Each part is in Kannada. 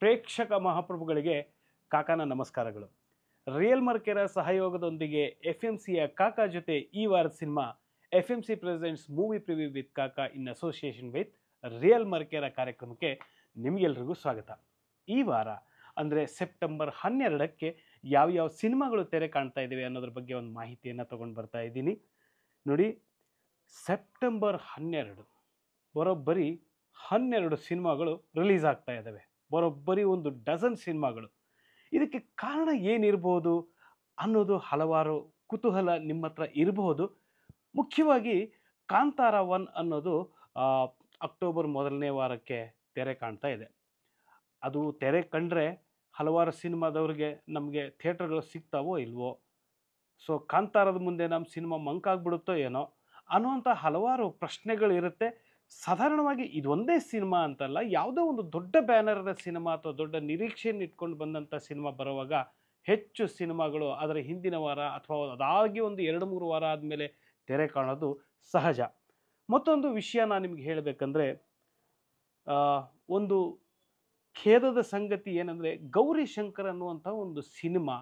ಪ್ರೇಕ್ಷಕ ಮಹಾಪ್ರಭುಗಳಿಗೆ ಕಾಕಾನ ನಮಸ್ಕಾರಗಳು. ರಿಯಲ್ ಮರ್ಕೆರ ಸಹಯೋಗದೊಂದಿಗೆ ಎಫ್ಎಂಸಿಯ ಕಾಕಾ ಜೊತೆ ಈ ವಾರದ cinema FMC presents movie preview with ಕಾಕಾ ಇನ್ ಅಸೋಸಿಯೇಷನ್ ವಿತ್ ರಿಯಲ್ ಮರ್ಕೆರ ಕಾರ್ಯಕ್ರಮಕ್ಕೆ ನಿಮಗೆಲ್ರಿಗೂ ಸ್ವಾಗತ. ಈ ವಾರ ಅಂದರೆ ಸೆಪ್ಟೆಂಬರ್ 12ಕ್ಕೆ ಯಾವ್ಯಾವ ಸಿನಿಮಾಗಳು ತೆರೆ ಕಾಣ್ತಾ ಇದ್ದೇವೆ ಅನ್ನೋದ್ರ ಬಗ್ಗೆ ಒಂದು ಮಾಹಿತಿಯನ್ನು ತಗೊಂಡು ಬರ್ತಾ ಇದ್ದೀನಿ. ನೋಡಿ, ಸೆಪ್ಟೆಂಬರ್ 12 ಬರೋಬ್ಬರಿ 12 ಸಿನಿಮಾಗಳು ರಿಲೀಸ್ ಆಗ್ತಾ ಇದ್ದಾವೆ. ಬರೋಬ್ಬರಿ ಒಂದು ಡಜನ್ ಸಿನಿಮಾಗಳು. ಇದಕ್ಕೆ ಕಾರಣ ಏನಿರ್ಬೋದು ಅನ್ನೋದು ಹಲವಾರು ಕುತೂಹಲ ನಿಮ್ಮ ಹತ್ರ ಇರಬಹುದು. ಮುಖ್ಯವಾಗಿ ಕಾಂತಾರ 1 ಅನ್ನೋದು ಅಕ್ಟೋಬರ್ ಮೊದಲನೇ ವಾರಕ್ಕೆ ತೆರೆ ಕಾಣ್ತಾ ಇದೆ. ಅದು ತೆರೆ ಕಂಡ್ರೆ ಹಲವಾರು ಸಿನಿಮಾದವ್ರಿಗೆ ನಮಗೆ ಥಿಯೇಟರ್ಗಳು ಸಿಗ್ತಾವೋ ಇಲ್ವೋ, ಸೊ ಕಾಂತಾರದ ಮುಂದೆ ನಮ್ಮ ಸಿನಿಮಾ ಮಂಕಾಗ್ಬಿಡುತ್ತೋ ಏನೋ ಅನ್ನುವಂಥ ಹಲವಾರು ಪ್ರಶ್ನೆಗಳಿರುತ್ತೆ. ಸಾಧಾರಣವಾಗಿ ಇದೊಂದೇ ಸಿನಿಮಾ ಅಂತಲ್ಲ, ಯಾವುದೋ ಒಂದು ದೊಡ್ಡ ಬ್ಯಾನರ್ನ ಸಿನಿಮಾ ಅಥವಾ ದೊಡ್ಡ ನಿರೀಕ್ಷೆಯನ್ನು ಇಟ್ಕೊಂಡು ಬಂದಂಥ ಸಿನಿಮಾ ಬರುವಾಗ ಹೆಚ್ಚು ಸಿನಿಮಾಗಳು ಅದರ ಹಿಂದಿನ ವಾರ ಅಥವಾ ಅದಾಗಿ ಒಂದು 2-3 ವಾರ ಆದಮೇಲೆ ತೆರೆ ಕಾಣೋದು ಸಹಜ. ಮತ್ತೊಂದು ವಿಷಯ ನಾನು ನಿಮ್ಗೆ ಹೇಳಬೇಕಂದ್ರೆ, ಒಂದು ಖೇದದ ಸಂಗತಿ ಏನಂದರೆ, ಗೌರಿ ಶಂಕರ್ ಅನ್ನುವಂಥ ಒಂದು ಸಿನಿಮಾ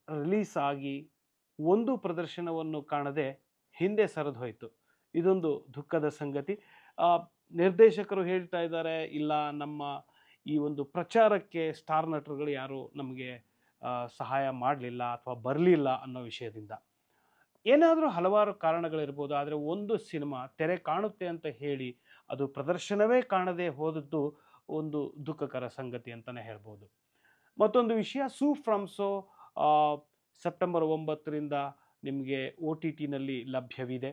ರಿಲೀಸ್ ಆಗಿ ಒಂದು ಪ್ರದರ್ಶನವನ್ನು ಕಾಣದೆ ಹಿಂದೆ ಸರಿದು ಹೋಯಿತು. ಇದೊಂದು ದುಃಖದ ಸಂಗತಿ. ನಿರ್ದೇಶಕರು ಹೇಳ್ತಾ ಇದ್ದಾರೆ, ಇಲ್ಲ ನಮ್ಮ ಈ ಒಂದು ಪ್ರಚಾರಕ್ಕೆ ಸ್ಟಾರ್ ನಟರುಗಳು ಯಾರು ನಮಗೆ ಸಹಾಯ ಮಾಡಲಿಲ್ಲ ಅಥವಾ ಬರಲಿಲ್ಲ ಅನ್ನೋ ವಿಷಯದಿಂದ. ಏನಾದರೂ ಹಲವಾರು ಕಾರಣಗಳಿರ್ಬೋದು, ಆದರೆ ಒಂದು ಸಿನಿಮಾ ತೆರೆ ಕಾಣುತ್ತೆ ಅಂತ ಹೇಳಿ ಅದು ಪ್ರದರ್ಶನವೇ ಕಾಣದೆ ಹೋದದ್ದು ಒಂದು ದುಃಖಕರ ಸಂಗತಿ ಅಂತಲೇ ಹೇಳ್ಬೋದು. ಮತ್ತೊಂದು ವಿಷಯ, ಸೂ ಫ್ರಮ್ ಸೋ ಸೆಪ್ಟೆಂಬರ್ 9ರಿಂದ ನಿಮಗೆ OTTನಲ್ಲಿ ಲಭ್ಯವಿದೆ.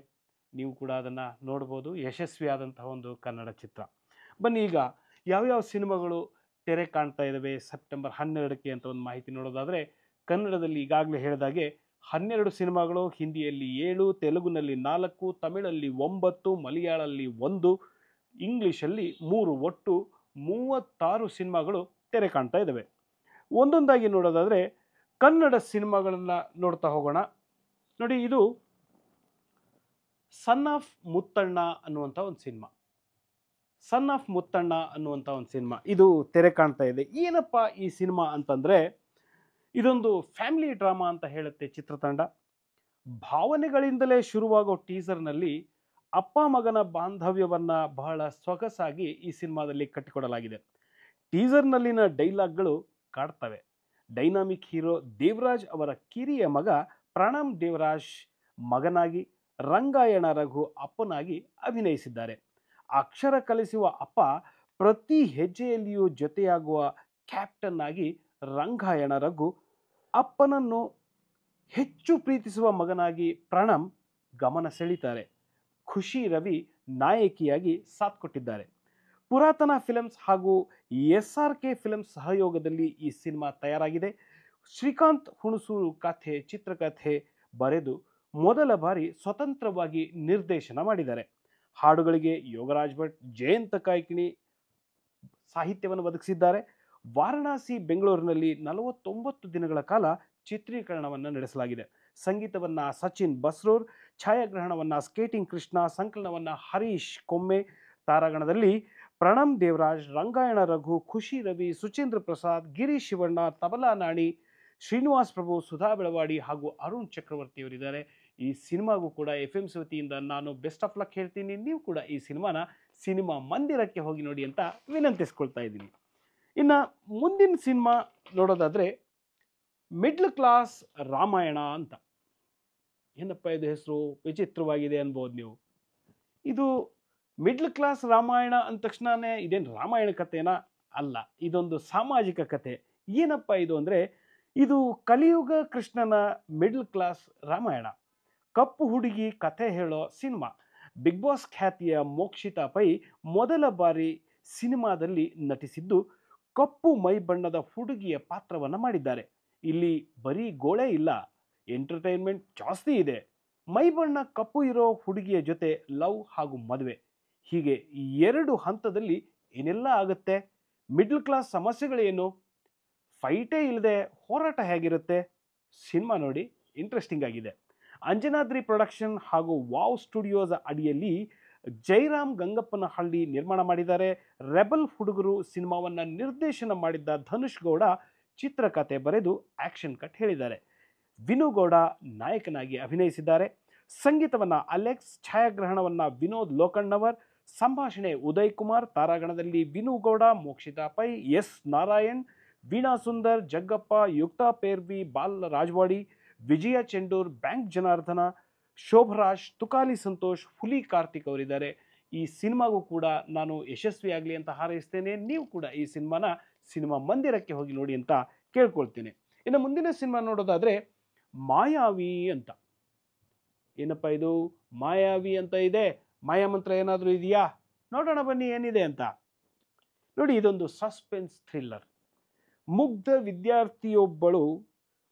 ನೀವು ಕೂಡ ಅದನ್ನು ನೋಡ್ಬೋದು. ಯಶಸ್ವಿಯಾದಂತಹ ಒಂದು ಕನ್ನಡ ಚಿತ್ರ. ಬನ್ನಿ ಈಗ ಯಾವ್ಯಾವ ಸಿನಿಮಾಗಳು ತೆರೆ ಕಾಣ್ತಾ ಇದ್ದಾವೆ ಸೆಪ್ಟೆಂಬರ್ 12ಕ್ಕೆ ಅಂತ ಒಂದು ಮಾಹಿತಿ ನೋಡೋದಾದರೆ, ಕನ್ನಡದಲ್ಲಿ ಈಗಾಗಲೇ ಹೇಳಿದಾಗೆ 12 ಸಿನಿಮಾಗಳು, ಹಿಂದಿಯಲ್ಲಿ 7, ತೆಲುಗುನಲ್ಲಿ 4, ತಮಿಳಲ್ಲಿ 9, ಮಲಯಾಳಲ್ಲಿ 1, ಇಂಗ್ಲೀಷಲ್ಲಿ 3, ಒಟ್ಟು 36 ಸಿನಿಮಾಗಳು ತೆರೆ ಕಾಣ್ತಾ ಇದ್ದಾವೆ. ಒಂದೊಂದಾಗಿ ನೋಡೋದಾದರೆ ಕನ್ನಡ ಸಿನಿಮಾಗಳನ್ನು ನೋಡ್ತಾ ಹೋಗೋಣ. ನೋಡಿ, ಇದು ಸನ್ ಆಫ್ ಮುತ್ತಣ್ಣ ಅನ್ನುವಂಥ ಒಂದು ಸಿನಿಮಾ. ಸನ್ ಆಫ್ ಮುತ್ತಣ್ಣ ಅನ್ನುವಂಥ ಒಂದು ಸಿನಿಮಾ ಇದು ತೆರೆ ಕಾಣ್ತಾ ಇದೆ. ಏನಪ್ಪ ಈ ಸಿನಿಮಾ ಅಂತಂದರೆ, ಇದೊಂದು ಫ್ಯಾಮಿಲಿ ಡ್ರಾಮಾ ಅಂತ ಹೇಳುತ್ತೆ ಚಿತ್ರತಂಡ. ಭಾವನೆಗಳಿಂದಲೇ ಶುರುವಾಗೋ ಟೀಸರ್ನಲ್ಲಿ ಅಪ್ಪ ಮಗನ ಬಾಂಧವ್ಯವನ್ನು ಬಹಳ ಸೊಗಸಾಗಿ ಈ ಸಿನಿಮಾದಲ್ಲಿ ಕಟ್ಟಿಕೊಡಲಾಗಿದೆ. ಟೀಸರ್ನಲ್ಲಿನ ಡೈಲಾಗ್ಗಳು ಕಾಡ್ತವೆ. ಡೈನಾಮಿಕ್ ಹೀರೋ ದೇವರಾಜ್ ಅವರ ಕಿರಿಯ ಮಗ ಪ್ರಣಮ್ ದೇವರಾಜ್ ಮಗನಾಗಿ, ರಂಗಾಯಣ ರಘು ಅಪ್ಪನಾಗಿ ಅಭಿನಯಿಸಿದ್ದಾರೆ. ಅಕ್ಷರ ಕಲಿಸುವ ಅಪ್ಪ ಪ್ರತಿ ಹೆಜ್ಜೆಯಲ್ಲಿಯೂ ಜೊತೆಯಾಗುವ ಕ್ಯಾಪ್ಟನ್ ಆಗಿ ರಂಗಾಯಣ ರಘು, ಅಪ್ಪನನ್ನು ಹೆಚ್ಚು ಪ್ರೀತಿಸುವ ಮಗನಾಗಿ ಪ್ರಣಮ್ ಗಮನ ಸೆಳೀತಾರೆ. ಖುಷಿ ರವಿ ನಾಯಕಿಯಾಗಿ ಸಾಥ್ ಕೊಟ್ಟಿದ್ದಾರೆ. ಪುರಾತನ ಫಿಲಮ್ಸ್ ಹಾಗೂ SRK ಫಿಲಮ್ಸ್ ಸಹಯೋಗದಲ್ಲಿ ಈ ಸಿನಿಮಾ ತಯಾರಾಗಿದೆ. ಶ್ರೀಕಾಂತ್ ಹುಣಸೂರು ಚಿತ್ರಕಥೆ ಬರೆದು ಮೊದಲ ಬಾರಿ ಸ್ವತಂತ್ರವಾಗಿ ನಿರ್ದೇಶನ ಮಾಡಿದ್ದಾರೆ. ಹಾಡುಗಳಿಗೆ ಯೋಗರಾಜ್ ಭಟ್, ಜಯಂತ ಕಾಯ್ಕಿಣಿ ಸಾಹಿತ್ಯವನ್ನು ಒದಗಿಸಿದ್ದಾರೆ. ವಾರಣಾಸಿ, ಬೆಂಗಳೂರಿನಲ್ಲಿ 49 ದಿನಗಳ ಕಾಲ ಚಿತ್ರೀಕರಣವನ್ನು ನಡೆಸಲಾಗಿದೆ. ಸಂಗೀತವನ್ನು ಸಚಿನ್ ಬಸ್ರೂರ್, ಛಾಯಾಗ್ರಹಣವನ್ನು ಸ್ಕೇಟಿಂಗ್ ಕೃಷ್ಣ, ಸಂಕಲನವನ್ನು ಹರೀಶ್ ಕೊಮ್ಮೆ. ತಾರಾಗಣದಲ್ಲಿ ಪ್ರಣಮ್ ದೇವರಾಜ್, ರಂಗಾಯಣ ರಘು, ಖುಷಿ ರವಿ, ಸುಚೇಂದ್ರ ಪ್ರಸಾದ್, ಗಿರೀಶ್ ಶಿವಣ್ಣ, ತಬಲಾ ನಾಣಿ, ಶ್ರೀನಿವಾಸ್ ಪ್ರಭು, ಸುಧಾ ಬೆಳವಾಡಿ ಹಾಗೂ ಅರುಣ್ ಚಕ್ರವರ್ತಿಯವರಿದ್ದಾರೆ. ಈ ಸಿನಿಮಾಗೂ ಕೂಡ FMC ವತಿಯಿಂದ ನಾನು ಬೆಸ್ಟ್ ಆಫ್ ಲಕ್ ಹೇಳ್ತೀನಿ. ನೀವು ಕೂಡ ಈ ಸಿನಿಮಾ ಮಂದಿರಕ್ಕೆ ಹೋಗಿ ನೋಡಿ ಅಂತ ವಿನಂತಿಸ್ಕೊಳ್ತಾ ಇದ್ದೀನಿ. ಇನ್ನು ಮುಂದಿನ ಸಿನಿಮಾ ನೋಡೋದಾದರೆ ಮಿಡ್ಲ್ ಕ್ಲಾಸ್ ರಾಮಾಯಣ ಅಂತ. ಏನಪ್ಪ ಇದು ಹೆಸರು ವಿಚಿತ್ರವಾಗಿದೆ ಅನ್ಬೋದು ನೀವು. ಇದು ಮಿಡ್ಲ್ ಕ್ಲಾಸ್ ರಾಮಾಯಣ ಅಂದ ತಕ್ಷಣವೇ ಇದೇನು ರಾಮಾಯಣ ಕಥೆನಾ? ಅಲ್ಲ, ಇದೊಂದು ಸಾಮಾಜಿಕ ಕಥೆ. ಏನಪ್ಪ ಇದು ಅಂದರೆ, ಇದು ಕಲಿಯುಗ ಕೃಷ್ಣನ ಮಿಡ್ಲ್ ಕ್ಲಾಸ್ ರಾಮಾಯಣ. ಕಪ್ಪು ಹುಡುಗಿ ಕಥೆ ಹೇಳೋ ಸಿನಿಮಾ. ಬಿಗ್ ಬಾಸ್ ಖ್ಯಾತಿಯ ಮೋಕ್ಷಿತಾ ಪೈ ಮೊದಲ ಬಾರಿ ಸಿನಿಮಾದಲ್ಲಿ ನಟಿಸಿದ್ದು ಕಪ್ಪು ಮೈ ಬಣ್ಣದ ಹುಡುಗಿಯ ಪಾತ್ರವನ್ನು ಮಾಡಿದ್ದಾರೆ. ಇಲ್ಲಿ ಬರೀ ಗೋಳೆ ಇಲ್ಲ, ಎಂಟರ್ಟೈನ್ಮೆಂಟ್ ಜಾಸ್ತಿ ಇದೆ. ಮೈ ಬಣ್ಣ ಕಪ್ಪು ಇರೋ ಹುಡುಗಿಯ ಜೊತೆ ಲವ್ ಹಾಗೂ ಮದುವೆ, ಹೀಗೆ 2 ಹಂತದಲ್ಲಿ ಏನೆಲ್ಲ ಆಗುತ್ತೆ, ಮಿಡ್ಲ್ ಕ್ಲಾಸ್ ಸಮಸ್ಯೆಗಳೇನು, ಫೈಟೇ ಇಲ್ಲದೆ ಹೋರಾಟ ಹೇಗಿರುತ್ತೆ, ಸಿನಿಮಾ ನೋಡಿ, ಇಂಟ್ರೆಸ್ಟಿಂಗ್ ಆಗಿದೆ. ಅಂಜನಾದ್ರಿ ಪ್ರೊಡಕ್ಷನ್ ಹಾಗೂ ವಾವ್ ಸ್ಟುಡಿಯೋಸ್ ಅಡಿಯಲ್ಲಿ ಜೈರಾಮ್ ಗಂಗಪ್ಪನಹಳ್ಳಿ ನಿರ್ಮಾಣ ಮಾಡಿದ್ದಾರೆ. ರೆಬಲ್ ಹುಡುಗರು ಸಿನಿಮಾವನ್ನು ನಿರ್ದೇಶನ ಮಾಡಿದ್ದ ಧನುಷ್ ಗೌಡ ಚಿತ್ರಕಥೆ ಬರೆದು ಆಕ್ಷನ್ ಕಟ್ ಹೇಳಿದ್ದಾರೆ. ವಿನು ಗೌಡ ನಾಯಕನಾಗಿ ಅಭಿನಯಿಸಿದ್ದಾರೆ. ಸಂಗೀತವನ್ನು ಅಲೆಕ್ಸ್, ಛಾಯಾಗ್ರಹಣವನ್ನು ವಿನೋದ್ ಲೋಕಣ್ಣವರ್, ಸಂಭಾಷಣೆ ಉದಯ್ ಕುಮಾರ್, ತಾರಾಗಣದಲ್ಲಿ ವಿನು ಗೌಡ, ಮೋಕ್ಷಿತಾ ಪೈ, ಎಸ್ ನಾರಾಯಣ್, ವೀಣಾ ಸುಂದರ್, ಜಗ್ಗಪ್ಪ, ಯುಕ್ತಾ ಪೇರ್ವಿ, ಬಾಲ್ ರಾಜವಾಡಿ, ವಿಜಯ ಚೆಂಡೂರ್, ಬ್ಯಾಂಕ್ ಜನಾರ್ದನ, ಶೋಭರಾಜ್, ತುಕಾಲಿ ಸಂತೋಷ್, ಹುಲಿ ಕಾರ್ತಿಕ್ ಅವರಿದ್ದಾರೆ. ಈ ಸಿನಿಮಾಗೂ ಕೂಡ ನಾನು ಯಶಸ್ವಿಯಾಗಲಿ ಅಂತ ಹಾರೈಸ್ತೇನೆ. ನೀವು ಕೂಡ ಈ ಸಿನಿಮಾ ಮಂದಿರಕ್ಕೆ ಹೋಗಿ ನೋಡಿ ಅಂತ ಕೇಳ್ಕೊಳ್ತೇನೆ. ಇನ್ನು ಮುಂದಿನ ಸಿನಿಮಾ ನೋಡೋದಾದರೆ ಮಾಯಾವಿ ಅಂತ. ಏನಪ್ಪ ಇದು ಮಾಯಾವಿ ಅಂತ ಇದೆ, ಮಾಯಾಮಂತ್ರ ಏನಾದರೂ ಇದೆಯಾ? ನೋಡೋಣ ಬನ್ನಿ ಏನಿದೆ ಅಂತ. ನೋಡಿ, ಇದೊಂದು ಸಸ್ಪೆನ್ಸ್ ಥ್ರಿಲ್ಲರ್. ಮುಗ್ಧ ವಿದ್ಯಾರ್ಥಿಯೊಬ್ಬಳು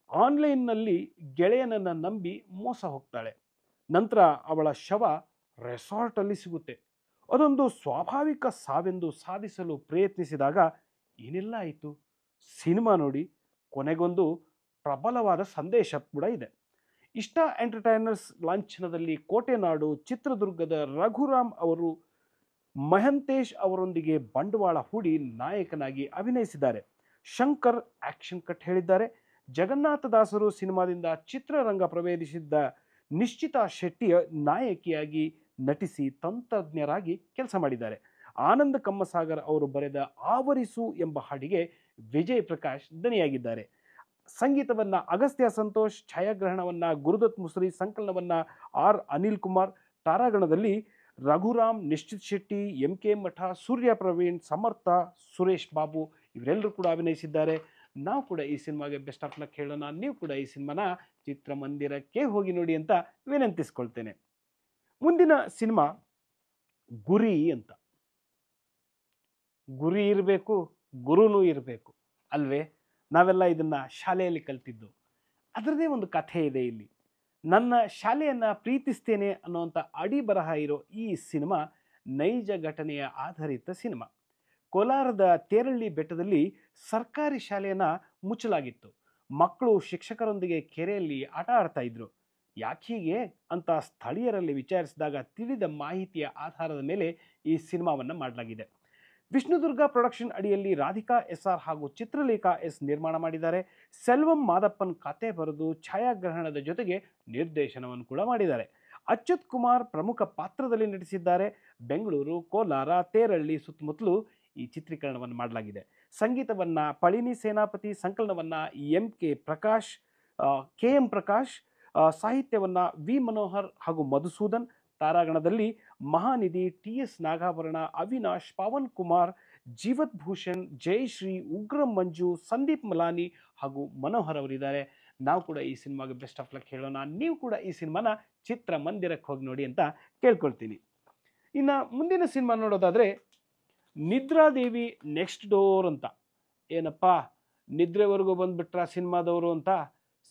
ಆನ್ಲೈನ್ನಲ್ಲಿ ಗೆಳೆಯನನ್ನು ನಂಬಿ ಮೋಸ ಹೋಗ್ತಾಳೆ. ನಂತರ ಅವಳ ಶವ ರೆಸಾರ್ಟಲ್ಲಿ ಸಿಗುತ್ತೆ. ಅದೊಂದು ಸ್ವಾಭಾವಿಕ ಸಾವೆಂದು ಸಾಧಿಸಲು ಪ್ರಯತ್ನಿಸಿದಾಗ ಏನೆಲ್ಲ ಆಯಿತು? ಸಿನಿಮಾ ನೋಡಿ, ಕೊನೆಗೊಂದು ಪ್ರಬಲವಾದ ಸಂದೇಶ ಕೂಡ ಇದೆ. ಇಷ್ಟ ಎಂಟರ್ಟೈನರ್ಸ್ ಲಾಂಛನದಲ್ಲಿ ಕೋಟೆನಾಡು ಚಿತ್ರದುರ್ಗದ ರಘುರಾಮ್ ಅವರು ಮಹಂತೇಶ್ ಅವರೊಂದಿಗೆ ಬಂಡವಾಳ ಹೂಡಿ ನಾಯಕನಾಗಿ ಅಭಿನಯಿಸಿದ್ದಾರೆ. ಶಂಕರ್ ಆಕ್ಷನ್ ಕಟ್ ಹೇಳಿದ್ದಾರೆ. ಜಗನ್ನಾಥದಾಸರು ಸಿನಿಮಾದಿಂದ ಚಿತ್ರರಂಗ ಪ್ರವೇಶಿಸಿದ್ದ ನಿಶ್ಚಿತಾ ಶೆಟ್ಟಿಯ ನಾಯಕಿಯಾಗಿ ನಟಿಸಿ ತಂತ್ರಜ್ಞರಾಗಿ ಕೆಲಸ ಮಾಡಿದ್ದಾರೆ. ಆನಂದ್ ಕಮ್ಮಸಾಗರ್ ಅವರು ಬರೆದ ಆವರಿಸು ಎಂಬ ಹಾಡಿಗೆ ವಿಜಯ್ ಪ್ರಕಾಶ್ ದನಿಯಾಗಿದ್ದಾರೆ. ಸಂಗೀತವನ್ನು ಅಗಸ್ತ್ಯ ಸಂತೋಷ್, ಛಾಯಾಗ್ರಹಣವನ್ನು ಗುರುದತ್ ಮುಸ್ರಿ, ಸಂಕಲನವನ್ನು ಆರ್ ಅನಿಲ್ ಕುಮಾರ್, ತಾರಾಗಣದಲ್ಲಿ ರಘುರಾಮ್, ನಿಶ್ಚಿತ್ ಶೆಟ್ಟಿ, ಎಂ ಕೆ ಮಠ, ಸೂರ್ಯ ಪ್ರವೀಣ್, ಸಮರ್ಥ, ಸುರೇಶ್ ಬಾಬು ಇವರೆಲ್ಲರೂ ಕೂಡ ಅಭಿನಯಿಸಿದ್ದಾರೆ. ನಾವು ಕೂಡ ಈ ಸಿನಿಮಾಗೆ ಬೆಸ್ಟ್ ಆಫ್ ಲಕ್ ಹೇಳೋಣ. ನೀವು ಕೂಡ ಈ ಸಿನಿಮಾನ ಚಿತ್ರಮಂದಿರಕ್ಕೆ ಹೋಗಿ ನೋಡಿ ಅಂತ ವಿನಂತಿಸ್ಕೊಳ್ತೇನೆ. ಮುಂದಿನ ಸಿನಿಮಾ ಗುರಿ ಅಂತ. ಗುರಿ ಇರಬೇಕು, ಗುರುನೂ ಇರಬೇಕು ಅಲ್ವೇ? ನಾವೆಲ್ಲ ಇದನ್ನು ಶಾಲೆಯಲ್ಲಿ ಕಲ್ತಿದ್ದು. ಅದರದೇ ಒಂದು ಕಥೆ ಇದೆ ಇಲ್ಲಿ. ನನ್ನ ಶಾಲೆಯನ್ನು ಪ್ರೀತಿಸ್ತೇನೆ ಅನ್ನುವಂಥ ಅಡಿ ಬರಹ ಇರೋ ಈ ಸಿನಿಮಾ ನೈಜ ಘಟನೆಯ ಆಧಾರಿತ ಸಿನಿಮಾ. ಕೋಲಾರದ ತೇರಳ್ಳಿ ಬೆಟ್ಟದಲ್ಲಿ ಸರ್ಕಾರಿ ಶಾಲೆಯನ್ನು ಮುಚ್ಚಲಾಗಿತ್ತು. ಮಕ್ಕಳು ಶಿಕ್ಷಕರೊಂದಿಗೆ ಕೆರೆಯಲ್ಲಿ ಆಟ ಆಡ್ತಾ ಇದ್ರು. ಯಾಕೆ ಹೀಗೆ ಅಂತ ಸ್ಥಳೀಯರಲ್ಲಿ ವಿಚಾರಿಸಿದಾಗ ತಿಳಿದ ಮಾಹಿತಿಯ ಆಧಾರದ ಮೇಲೆ ಈ ಸಿನಿಮಾವನ್ನು ಮಾಡಲಾಗಿದೆ. ವಿಷ್ಣುದುರ್ಗ ಪ್ರೊಡಕ್ಷನ್ ಅಡಿಯಲ್ಲಿ ರಾಧಿಕಾ SR ಹಾಗೂ ಚಿತ್ರಲೇಖಾ S ನಿರ್ಮಾಣ ಮಾಡಿದ್ದಾರೆ. ಸೆಲ್ವಂ ಮಾದಪ್ಪನ್ ಕತೆ ಬರೆದು ಛಾಯಾಗ್ರಹಣದ ಜೊತೆಗೆ ನಿರ್ದೇಶನವನ್ನು ಕೂಡ ಮಾಡಿದ್ದಾರೆ. ಅಚ್ಯುತ್ ಕುಮಾರ್ ಪ್ರಮುಖ ಪಾತ್ರದಲ್ಲಿ ನಟಿಸಿದ್ದಾರೆ. ಬೆಂಗಳೂರು, ಕೋಲಾರ, ತೇರಳ್ಳಿ ಸುತ್ತಮುತ್ತಲೂ ಈ ಚಿತ್ರೀಕರಣವನ್ನು ಮಾಡಲಾಗಿದೆ. ಸಂಗೀತವನ್ನು ಪಳಿನಿ ಸೇನಾಪತಿ, ಸಂಕಲನವನ್ನು KM ಪ್ರಕಾಶ್, ಸಾಹಿತ್ಯವನ್ನು ವಿ ಮನೋಹರ್ ಹಾಗೂ ಮಧುಸೂದನ್, ತಾರಾಗಣದಲ್ಲಿ ಮಹಾನಿಧಿ, TS ನಾಗಾಭರಣ, ಅವಿನಾಶ್, ಪವನ್ ಕುಮಾರ್, ಜೀವತ್ ಭೂಷಣ್, ಜಯಶ್ರೀ, ಉಗ್ರಂ ಮಂಜು, ಸಂದೀಪ್ ಮಲಾನಿ ಹಾಗೂ ಮನೋಹರ್ ಅವರಿದ್ದಾರೆ. ನಾವು ಕೂಡ ಈ ಸಿನಿಮಾಗೆ ಬೆಸ್ಟ್ ಆಫ್ ಲಕ್ ಹೇಳೋಣ. ನೀವು ಕೂಡ ಈ ಸಿನಿಮಾನ ಚಿತ್ರಮಂದಿರಕ್ಕೆ ಹೋಗಿ ನೋಡಿ ಅಂತ ಕೇಳ್ಕೊಳ್ತೀನಿ. ಇನ್ನು ಮುಂದಿನ ಸಿನಿಮಾ ನೋಡೋದಾದರೆ ನಿದ್ರಾದೇವಿ ನೆಕ್ಸ್ಟ್ ಡೋರ್ ಅಂತ. ಏನಪ್ಪ ನಿದ್ರೆವರೆಗೂ ಬಂದುಬಿಟ್ರ ಸಿನಿಮಾದವರು ಅಂತ.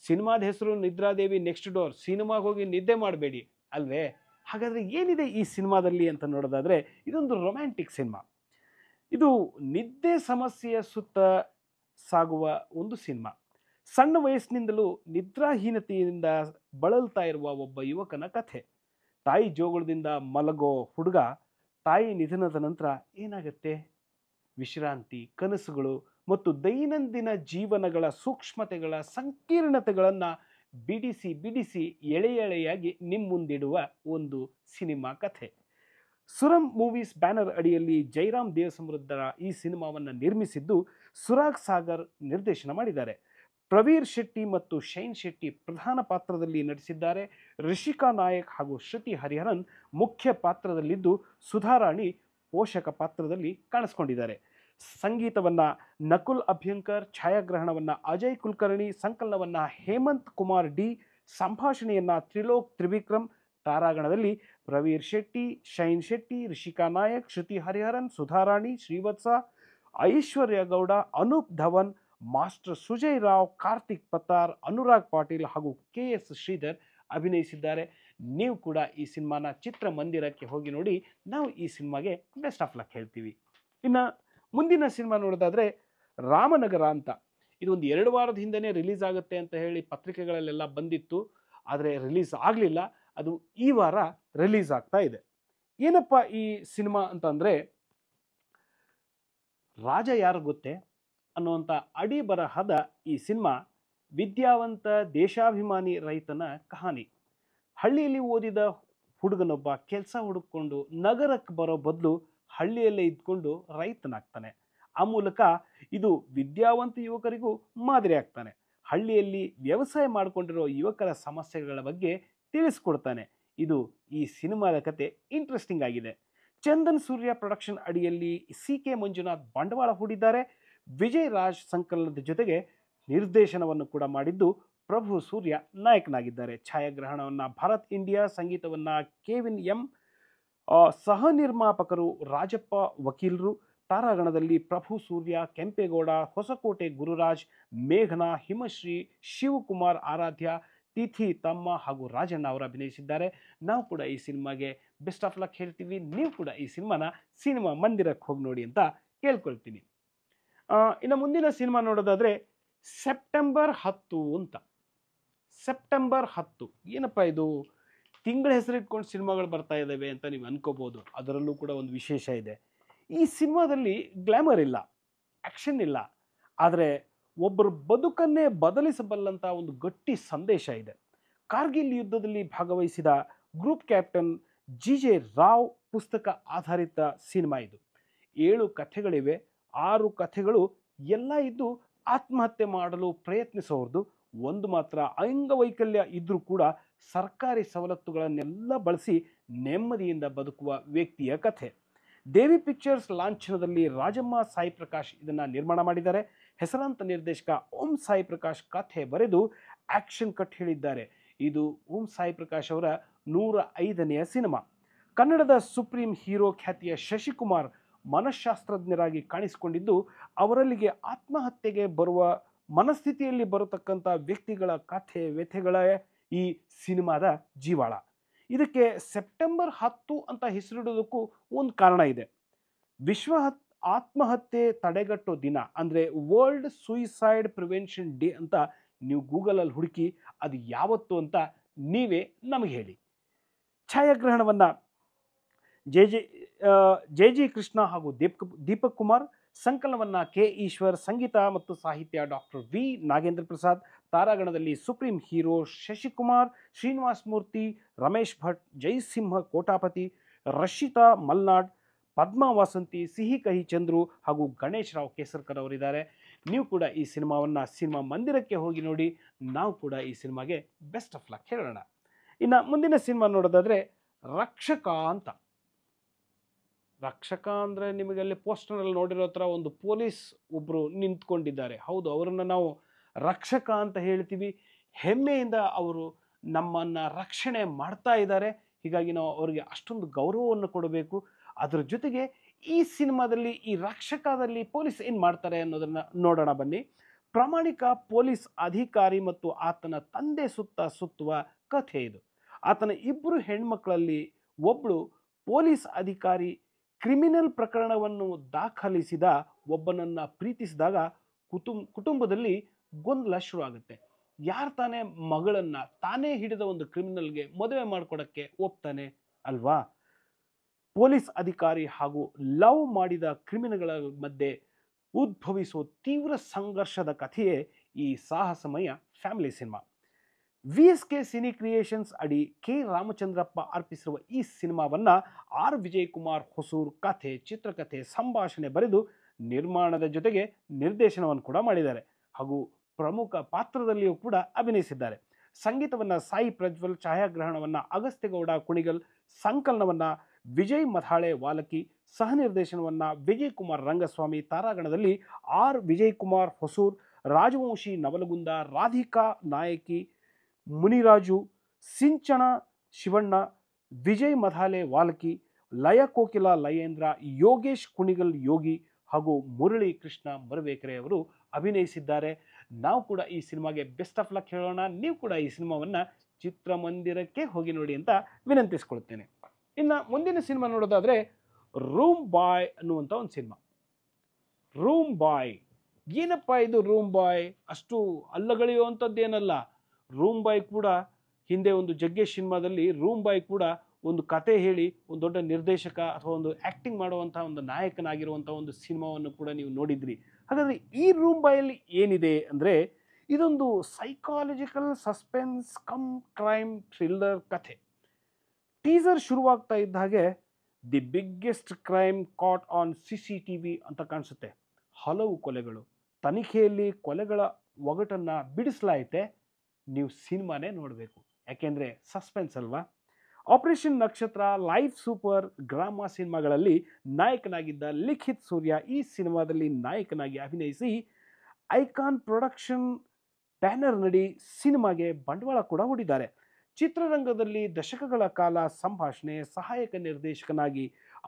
ಸಿನಿಮಾದ ಹೆಸರು ನಿದ್ರಾದೇವಿ ನೆಕ್ಸ್ಟ್ ಡೋರ್. ಸಿನಿಮಾಗೆ ಹೋಗಿ ನಿದ್ದೆ ಮಾಡಬೇಡಿ ಅಲ್ವೇ? ಹಾಗಾದರೆ ಏನಿದೆ ಈ ಸಿನಿಮಾದಲ್ಲಿ ಅಂತ ನೋಡೋದಾದರೆ ಇದೊಂದು ರೊಮ್ಯಾಂಟಿಕ್ ಸಿನಿಮಾ. ಇದು ನಿದ್ದೆ ಸಮಸ್ಯೆಯ ಸುತ್ತ ಸಾಗುವ ಒಂದು ಸಿನಿಮಾ. ಸಣ್ಣ ವಯಸ್ಸಿನಿಂದಲೂ ನಿದ್ರಾಹೀನತೆಯಿಂದ ಬಳಲ್ತಾ ಇರುವ ಒಬ್ಬ ಯುವಕನ ಕಥೆ. ತಾಯಿ ಜೋಗುಳದಿಂದ ಮಲಗೋ ಹುಡುಗ ತಾಯಿ ನಿಧನದ ನಂತರ ಏನಾಗುತ್ತೆ? ವಿಶ್ರಾಂತಿ, ಕನಸುಗಳು ಮತ್ತು ದೈನಂದಿನ ಜೀವನಗಳ ಸೂಕ್ಷ್ಮತೆಗಳ ಸಂಕೀರ್ಣತೆಗಳನ್ನು ಬಿಡಿಸಿ ಎಳೆ ಎಳೆಯಾಗಿ ನಿಮ್ಮ ಮುಂದಿಡುವ ಒಂದು ಸಿನಿಮಾ ಕಥೆ. ಸುರಂ ಮೂವೀಸ್ ಬ್ಯಾನರ್ ಅಡಿಯಲ್ಲಿ ಜೈರಾಮ್ ದೇವಸಮೃದ್ಧರ ಈ ಸಿನಿಮಾವನ್ನು ನಿರ್ಮಿಸಿದ್ದು ಸುರಾಗ್ ಸಾಗರ್ ನಿರ್ದೇಶನ ಮಾಡಿದ್ದಾರೆ. ಪ್ರವೀರ್ ಶೆಟ್ಟಿ ಮತ್ತು ಶೈನ್ ಶೆಟ್ಟಿ ಪ್ರಧಾನ ಪಾತ್ರದಲ್ಲಿ ನಟಿಸಿದ್ದಾರೆ. ರಿಷಿಕಾ ನಾಯಕ್ ಹಾಗೂ ಶ್ರುತಿ ಹರಿಹರನ್ ಮುಖ್ಯ ಪಾತ್ರದಲ್ಲಿದ್ದು ಸುಧಾರಾಣಿ ಪೋಷಕ ಪಾತ್ರದಲ್ಲಿ ಕಾಣಿಸ್ಕೊಂಡಿದ್ದಾರೆ. ಸಂಗೀತವನ್ನು ನಕುಲ್ ಅಭ್ಯಂಕರ್, ಛಾಯಾಗ್ರಹಣವನ್ನು ಅಜಯ್ ಕುಲಕರ್ಣಿ, ಸಂಕಲನವನ್ನು ಹೇಮಂತ್ ಕುಮಾರ್ D, ಸಂಭಾಷಣೆಯನ್ನು ತ್ರಿಲೋಕ್ ತ್ರಿವಿಕ್ರಮ್, ತಾರಾಗಣದಲ್ಲಿ ಪ್ರವೀರ್ ಶೆಟ್ಟಿ, ಶೈನ್ ಶೆಟ್ಟಿ, ರಿಷಿಕಾ ನಾಯಕ್, ಶ್ರುತಿ ಹರಿಹರನ್, ಸುಧಾರಾಣಿ, ಶ್ರೀವತ್ಸ, ಐಶ್ವರ್ಯ ಗೌಡ, ಅನೂಪ್ ಧವನ್, ಮಾಸ್ಟರ್ ಸುಜಯ್ ರಾವ್, ಕಾರ್ತಿಕ್ ಪತ್ತಾರ್, ಅನುರಾಗ್ ಪಾಟೀಲ್ ಹಾಗೂ KS ಶ್ರೀಧರ್ ಅಭಿನಯಿಸಿದ್ದಾರೆ. ನೀವು ಕೂಡ ಈ ಸಿನಿಮಾನ ಚಿತ್ರಮಂದಿರಕ್ಕೆ ಹೋಗಿ ನೋಡಿ. ನಾವು ಈ ಸಿನಿಮಾಗೆ ಬೆಸ್ಟ್ ಆಫ್ ಲಕ್ ಹೇಳ್ತೀವಿ. ಇನ್ನು ಮುಂದಿನ ಸಿನಿಮಾ ನೋಡೋದಾದರೆ ರಾಮನಗರ ಅಂತ. ಇದೊಂದು 2 ವಾರದ ಹಿಂದೆಯೇ ರಿಲೀಸ್ ಆಗುತ್ತೆ ಅಂತ ಹೇಳಿ ಪತ್ರಿಕೆಗಳಲ್ಲೆಲ್ಲ ಬಂದಿತ್ತು. ಆದರೆ ರಿಲೀಸ್ ಆಗಲಿಲ್ಲ. ಅದು ಈ ವಾರ ರಿಲೀಸ್ ಆಗ್ತಾ ಇದೆ. ಏನಪ್ಪ ಈ ಸಿನಿಮಾ ಅಂತಂದರೆ, ರಾಜ ಯಾರು ಗೊತ್ತೇ ಅನ್ನುವಂಥ ಅಡಿ ಬರಹದ ಈ ಸಿನಿಮಾ ವಿದ್ಯಾವಂತ ದೇಶಾಭಿಮಾನಿ ರೈತನ ಕಹಾನಿ. ಹಳ್ಳಿಯಲ್ಲಿ ಓದಿದ ಹುಡುಗನೊಬ್ಬ ಕೆಲಸ ಹುಡುಕೊಂಡು ನಗರಕ್ಕೆ ಬರೋ ಬದಲು ಹಳ್ಳಿಯಲ್ಲೇ ಇದ್ಕೊಂಡು ರೈತನಾಗ್ತಾನೆ. ಆ ಮೂಲಕ ಇದು ವಿದ್ಯಾವಂತ ಯುವಕರಿಗೂ ಮಾದರಿ ಆಗ್ತಾನೆ. ಹಳ್ಳಿಯಲ್ಲಿ ವ್ಯವಸಾಯ ಮಾಡಿಕೊಂಡಿರೋ ಯುವಕರ ಸಮಸ್ಯೆಗಳ ಬಗ್ಗೆ ತಿಳಿಸ್ಕೊಡ್ತಾನೆ. ಇದು ಈ ಸಿನಿಮಾದ ಕತೆ ಇಂಟ್ರೆಸ್ಟಿಂಗ್ ಆಗಿದೆ. ಚಂದನ್ ಸೂರ್ಯ ಪ್ರೊಡಕ್ಷನ್ ಅಡಿಯಲ್ಲಿ ಸಿ.ಕೆ. ಮಂಜುನಾಥ್ ಬಂಡವಾಳ ಹೂಡಿದ್ದಾರೆ. ವಿಜಯ್ ರಾಜ್ ಸಂಕಲನದ ಜೊತೆಗೆ ನಿರ್ದೇಶನವನ್ನು ಕೂಡ ಮಾಡಿದ್ದು ಪ್ರಭು ಸೂರ್ಯ ನಾಯಕನಾಗಿದ್ದಾರೆ. ಛಾಯಾಗ್ರಹಣವನ್ನು ಭರತ್ ಇಂಡಿಯಾ, ಸಂಗೀತವನ್ನು ಕೆವಿನ್ ಎಂ, ಸಹ ನಿರ್ಮಾಪಕರು ರಾಜಪ್ಪ ವಕೀಲರು. ತಾರಾಗಣದಲ್ಲಿ ಪ್ರಭು ಸೂರ್ಯ, ಕೆಂಪೇಗೌಡ, ಹೊಸಕೋಟೆ ಗುರುರಾಜ್, ಮೇಘನಾ, ಹಿಮಶ್ರೀ, ಶಿವಕುಮಾರ್ ಆರಾಧ್ಯ, ತಿಥಿ ತಮ್ಮ ಹಾಗೂ ರಾಜಣ್ಣ ಅವರು ಅಭಿನಯಿಸಿದ್ದಾರೆ. ನಾವು ಕೂಡ ಈ ಸಿನಿಮಾಗೆ ಬೆಸ್ಟ್ ಆಫ್ ಲಕ್ ಹೇಳ್ತೀವಿ. ನೀವು ಕೂಡ ಈ ಸಿನಿಮಾ ಮಂದಿರಕ್ಕೆ ಹೋಗಿ ನೋಡಿ ಅಂತ ಕೇಳ್ಕೊಳ್ತೀನಿ. ಇನ್ನು ಮುಂದಿನ ಸಿನಿಮಾ ನೋಡೋದಾದರೆ ಸೆಪ್ಟೆಂಬರ್ 10 ಅಂತ. ಸೆಪ್ಟೆಂಬರ್ 10 ಏನಪ್ಪ ಇದು, ತಿಂಗಳ ಹೆಸರಿಟ್ಕೊಂಡು ಸಿನಿಮಾಗಳು ಬರ್ತಾ ಇದ್ದಾವೆ ಅಂತ ನೀವು ಅನ್ಕೋಬೋದು. ಅದರಲ್ಲೂ ಕೂಡ ಒಂದು ವಿಶೇಷ ಇದೆ. ಈ ಸಿನಿಮಾದಲ್ಲಿ ಗ್ಲಾಮರ್ ಇಲ್ಲ, ಆ್ಯಕ್ಷನ್ ಇಲ್ಲ, ಆದರೆ ಒಬ್ಬರ ಬದುಕನ್ನೇ ಬದಲಿಸಬಲ್ಲಂಥ ಒಂದು ಗಟ್ಟಿ ಸಂದೇಶ ಇದೆ. ಕಾರ್ಗಿಲ್ ಯುದ್ಧದಲ್ಲಿ ಭಾಗವಹಿಸಿದ ಗ್ರೂಪ್ ಕ್ಯಾಪ್ಟನ್ ಜಿ.ಜೆ. ರಾವ್ ಪುಸ್ತಕ ಆಧಾರಿತ ಸಿನಿಮಾ ಇದು. 7 ಕಥೆಗಳಿವೆ. 6 ಕಥೆಗಳು ಎಲ್ಲ ಇದ್ದು ಆತ್ಮಹತ್ಯೆ ಮಾಡಲು ಪ್ರಯತ್ನಿಸೋರ್ದು. ಒಂದು ಮಾತ್ರ ಅಂಗವೈಕಲ್ಯ ಇದ್ರೂ ಕೂಡ ಸರ್ಕಾರಿ ಸವಲತ್ತುಗಳನ್ನೆಲ್ಲ ಬಳಸಿ ನೆಮ್ಮದಿಯಿಂದ ಬದುಕುವ ವ್ಯಕ್ತಿಯ ಕಥೆ. ದೇವಿ ಪಿಕ್ಚರ್ಸ್ ಲಾಂಛನದಲ್ಲಿ ರಾಜಮ್ಮ ಸಾಯಿ ಪ್ರಕಾಶ್ ಇದನ್ನು ನಿರ್ಮಾಣ ಮಾಡಿದ್ದಾರೆ. ಹೆಸರಾಂತ ನಿರ್ದೇಶಕ ಓಂ ಸಾಯಿ ಪ್ರಕಾಶ್ ಕಥೆ ಬರೆದು ಆಕ್ಷನ್ ಕಟ್ ಹೇಳಿದ್ದಾರೆ. ಇದು ಓಂ ಸಾಯಿ ಪ್ರಕಾಶ್ ಅವರ 105ನೆಯ ಸಿನಿಮಾ. ಕನ್ನಡದ ಸುಪ್ರೀಂ ಹೀರೋ ಖ್ಯಾತಿಯ ಶಶಿಕುಮಾರ್ ಮನಃಶಾಸ್ತ್ರಜ್ಞರಾಗಿ ಕಾಣಿಸಿಕೊಂಡಿದ್ದು, ಅವರಲ್ಲಿಗೆ ಆತ್ಮಹತ್ಯೆಗೆ ಬರುವ ಮನಸ್ಥಿತಿಯಲ್ಲಿ ಬರತಕ್ಕಂಥ ವ್ಯಕ್ತಿಗಳ ಕಥೆ ವ್ಯಥೆಗಳೇ ಈ ಸಿನಿಮಾದ ಜೀವಾಳ. ಇದಕ್ಕೆ ಸೆಪ್ಟೆಂಬರ್ 10 ಅಂತ ಹೆಸರಿಡೋದಕ್ಕೂ ಒಂದು ಕಾರಣ ಇದೆ. ವಿಶ್ವ ಆತ್ಮಹತ್ಯೆ ತಡೆಗಟ್ಟೋ ದಿನ, ಅಂದರೆ ವರ್ಲ್ಡ್ ಸೂಯಿಸೈಡ್ ಪ್ರಿವೆನ್ಷನ್ ಡೇ ಅಂತ ನೀವು ಗೂಗಲಲ್ಲಿ ಹುಡುಕಿ ಅದು ಯಾವತ್ತು ಅಂತ ನೀವೇ ನಮಗೆ ಹೇಳಿ. ಛಾಯಾಗ್ರಹಣವನ್ನು ಜೆ.ಜಿ. ಕೃಷ್ಣ ಹಾಗೂ ದೀಪಕ್ ಕುಮಾರ್, ಸಂಕಲನವನ್ನು ಕೆ. ಈಶ್ವರ್, ಸಂಗೀತ ಮತ್ತು ಸಾಹಿತ್ಯ ಡಾಕ್ಟರ್ ವಿ. ನಾಗೇಂದ್ರ ಪ್ರಸಾದ್. ತಾರಾಗಣದಲ್ಲಿ ಸುಪ್ರೀಂ ಹೀರೋ ಶಶಿಕುಮಾರ್, ಶ್ರೀನಿವಾಸ್ ಮೂರ್ತಿ, ರಮೇಶ್ ಭಟ್, ಜಯಸಿಂಹ ಕೋಟಾಪತಿ, ರಶಿತಾ ಮಲ್ನಾಡ್, ಪದ್ಮಾ ವಾಸಂತಿ, ಸಿಹಿ ಕಹಿ ಚಂದ್ರು ಹಾಗೂ ಗಣೇಶ್ ರಾವ್ ಕೇಸರ್ಕರ್ ಅವರಿದ್ದಾರೆ. ನೀವು ಕೂಡ ಈ ಸಿನಿಮಾ ಮಂದಿರಕ್ಕೆ ಹೋಗಿ ನೋಡಿ. ನಾವು ಕೂಡ ಈ ಸಿನಿಮಾಗೆ ಬೆಸ್ಟ್ ಆಫ್ ಲಕ್ ಹೇಳೋಣ. ಇನ್ನು ಮುಂದಿನ ಸಿನಿಮಾ ನೋಡೋದಾದರೆ ರಕ್ಷಕ ಅಂತ. ರಕ್ಷಕ ಅಂದರೆ ನಿಮಗೆ ಅಲ್ಲಿ ಪೋಸ್ಟರ್ನಲ್ಲಿ ನೋಡಿರೋ ಥರ ಒಂದು ಪೊಲೀಸ್ ಒಬ್ಬರು ನಿಂತ್ಕೊಂಡಿದ್ದಾರೆ. ಹೌದು, ಅವರನ್ನು ನಾವು ರಕ್ಷಕ ಅಂತ ಹೇಳ್ತೀವಿ. ಹೆಮ್ಮೆಯಿಂದ ಅವರು ನಮ್ಮನ್ನು ರಕ್ಷಣೆ ಮಾಡ್ತಾ ಇದ್ದಾರೆ. ಹೀಗಾಗಿ ನಾವು ಅವರಿಗೆ ಅಷ್ಟೊಂದು ಗೌರವವನ್ನು ಕೊಡಬೇಕು. ಅದರ ಜೊತೆಗೆ ಈ ಸಿನಿಮಾದಲ್ಲಿ ಈ ರಕ್ಷಕದಲ್ಲಿ ಪೊಲೀಸ್ ಏನು ಮಾಡ್ತಾರೆ ಅನ್ನೋದನ್ನು ನೋಡೋಣ ಬನ್ನಿ. ಪ್ರಾಮಾಣಿಕ ಪೊಲೀಸ್ ಅಧಿಕಾರಿ ಮತ್ತು ಆತನ ತಂದೆ ಸುತ್ತುವ ಕಥೆ ಇದು. ಆತನ 2 ಹೆಣ್ಮಕ್ಳಲ್ಲಿ ಒಬ್ಬಳು ಪೊಲೀಸ್ ಅಧಿಕಾರಿ ಕ್ರಿಮಿನಲ್ ಪ್ರಕರಣವನ್ನು ದಾಖಲಿಸಿದ ಒಬ್ಬನನ್ನು ಪ್ರೀತಿಸಿದಾಗ ಕುಟುಂಬದಲ್ಲಿ ಗೊಂದಲ ಶುರು ಆಗುತ್ತೆ. ಯಾರು ತಾನೇ ಮಗಳನ್ನು ತಾನೇ ಹಿಡಿದ ಒಂದು ಕ್ರಿಮಿನಲ್ಗೆ ಮದುವೆ ಮಾಡಿಕೊಡಕ್ಕೆ ಒಪ್ತಾನೆ ಅಲ್ವಾ? ಪೊಲೀಸ್ ಅಧಿಕಾರಿ ಹಾಗೂ ಲವ್ ಮಾಡಿದ ಕ್ರಿಮಿನಲ್ಗಳ ಮಧ್ಯೆ ಉದ್ಭವಿಸುವ ತೀವ್ರ ಸಂಘರ್ಷದ ಕಥೆಯೇ ಈ ಸಾಹಸಮಯ family cinema. VSK cine creations ಅಡಿ ಕೆ. ರಾಮಚಂದ್ರಪ್ಪ ಅರ್ಪಿಸಿರುವ ಈ ಸಿನಿಮಾವನ್ನು ಆರ್. ವಿಜಯಕುಮಾರ್ ಹೊಸೂರ್ ಕಥೆ, ಚಿತ್ರಕಥೆ, ಸಂಭಾಷಣೆ ಬರೆದು ನಿರ್ಮಾಣದ ಜೊತೆಗೆ ನಿರ್ದೇಶನವನ್ನು ಕೂಡ ಮಾಡಿದ್ದಾರೆ ಹಾಗೂ ಪ್ರಮುಖ ಪಾತ್ರದಲ್ಲಿಯೂ ಕೂಡ ಅಭಿನಯಿಸಿದ್ದಾರೆ. ಸಂಗೀತವನ್ನು ಸಾಯಿ ಪ್ರಜ್ವಲ್, ಛಾಯಾಗ್ರಹಣವನ್ನು ಅಗಸ್ತ್ಯಗೌಡ ಕುಣಿಗಲ್, ಸಂಕಲನವನ್ನು ವಿಜಯ್ ಮಧಾಳೆ ವಾಲಕಿ, ಸಹ ನಿರ್ದೇಶನವನ್ನು ವಿಜಯ್ ಕುಮಾರ್ ರಂಗಸ್ವಾಮಿ. ತಾರಾಗಣದಲ್ಲಿ ಆರ್. ವಿಜಯಕುಮಾರ್ ಹೊಸೂರ್, ರಾಜವಂಶಿ ನವಲಗುಂದ, ರಾಧಿಕಾ ನಾಯಕಿ, ಮುನಿರಾಜು, ಸಿಂಚನ ಶಿವಣ್ಣ, ವಿಜಯ್ ಮಧಾಲೆ ವಾಲ್ಕಿ, ಲಯ ಕೋಕಿಲ ಲಯೇಂದ್ರ, ಯೋಗೇಶ್ ಕುಣಿಗಲ್ ಯೋಗಿ ಹಾಗೂ ಮುರಳಿ ಕೃಷ್ಣ ಮರಬೇಕರೆ ಅವರು ಅಭಿನಯಿಸಿದ್ದಾರೆ. ನಾವು ಕೂಡ ಈ ಸಿನಿಮಾಗೆ ಬೆಸ್ಟ್ ಆಫ್ ಲಕ್ ಹೇಳೋಣ. ನೀವು ಕೂಡ ಈ ಸಿನಿಮಾವನ್ನು ಚಿತ್ರಮಂದಿರಕ್ಕೆ ಹೋಗಿ ನೋಡಿ ಅಂತ ವಿನಂತಿಸ್ಕೊಳ್ತೇನೆ. ಇನ್ನು ಮುಂದಿನ ಸಿನಿಮಾ ನೋಡೋದಾದರೆ ರೂಮ್ ಬಾಯ್ ಅನ್ನುವಂಥ ಒಂದು ಸಿನಿಮಾ. ರೂಮ್ ಬಾಯ್ ಏನಪ್ಪ ಇದು? ರೂಮ್ ಬಾಯ್ ಅಷ್ಟು ಅಲ್ಲಗಳೆಯುವಂಥದ್ದೇನಲ್ಲ. ರೂಮ್ ಬಾಯ್ ಕೂಡ ಹಿಂದೆ ಒಂದು ಜಗ್ಗೇಶ್ ಸಿನಿಮಾದಲ್ಲಿ ರೂಮ್ ಬಾಯ್ ಕೂಡ ಒಂದು ಕತೆ ಹೇಳಿ ಒಂದು ದೊಡ್ಡ ನಿರ್ದೇಶಕ ಅಥವಾ ಒಂದು ಆ್ಯಕ್ಟಿಂಗ್ ಮಾಡುವಂಥ ಒಂದು ನಾಯಕನಾಗಿರುವಂಥ ಒಂದು ಸಿನಿಮಾವನ್ನು ಕೂಡ ನೀವು ನೋಡಿದ್ರಿ. ಹಾಗಾದರೆ ಈ ರೂಮ್ ಬಾಯಲ್ಲಿ ಏನಿದೆ ಅಂದರೆ ಇದೊಂದು psychological suspense cum crime thriller ಕಥೆ. ಟೀಸರ್ ಶುರುವಾಗ್ತಾ ಇದ್ದ ಹಾಗೆ the biggest crime caught on CCTV ಅಂತ ಕಾಣಿಸುತ್ತೆ. ಹಲವು ಕೊಲೆಗಳು, ತನಿಖೆಯಲ್ಲಿ ಕೊಲೆಗಳ ಒಗಟನ್ನು ಬಿಡಿಸಲಾಯಿತೆ. ನೀವು ಸಿನಿಮಾನೇ ನೋಡಬೇಕು, ಯಾಕೆಂದರೆ ಸಸ್ಪೆನ್ಸ್ ಅಲ್ವಾ. ಆಪರೇಷನ್ ನಕ್ಷತ್ರ, ಲೈಫ್ ಸೂಪರ್, ಗ್ರಾಮ ಸಿನಿಮಾಗಳಲ್ಲಿ ನಾಯಕನಾಗಿದ್ದ ಲಿಖಿತ್ ಸೂರ್ಯ ಈ ಸಿನಿಮಾದಲ್ಲಿ ನಾಯಕನಾಗಿ ಅಭಿನಯಿಸಿ ಐಕಾನ್ ಪ್ರೊಡಕ್ಷನ್ ಬ್ಯಾನರ್ ನಡಿ ಸಿನಿಮಾಗೆ ಬಂಡವಾಳ ಕೂಡ ಹೂಡಿದ್ದಾರೆ. ಚಿತ್ರರಂಗದಲ್ಲಿ ದಶಕಗಳ ಕಾಲ ಸಂಭಾಷಣೆ ಸಹಾಯಕ ನಿರ್ದೇಶಕನಾಗಿ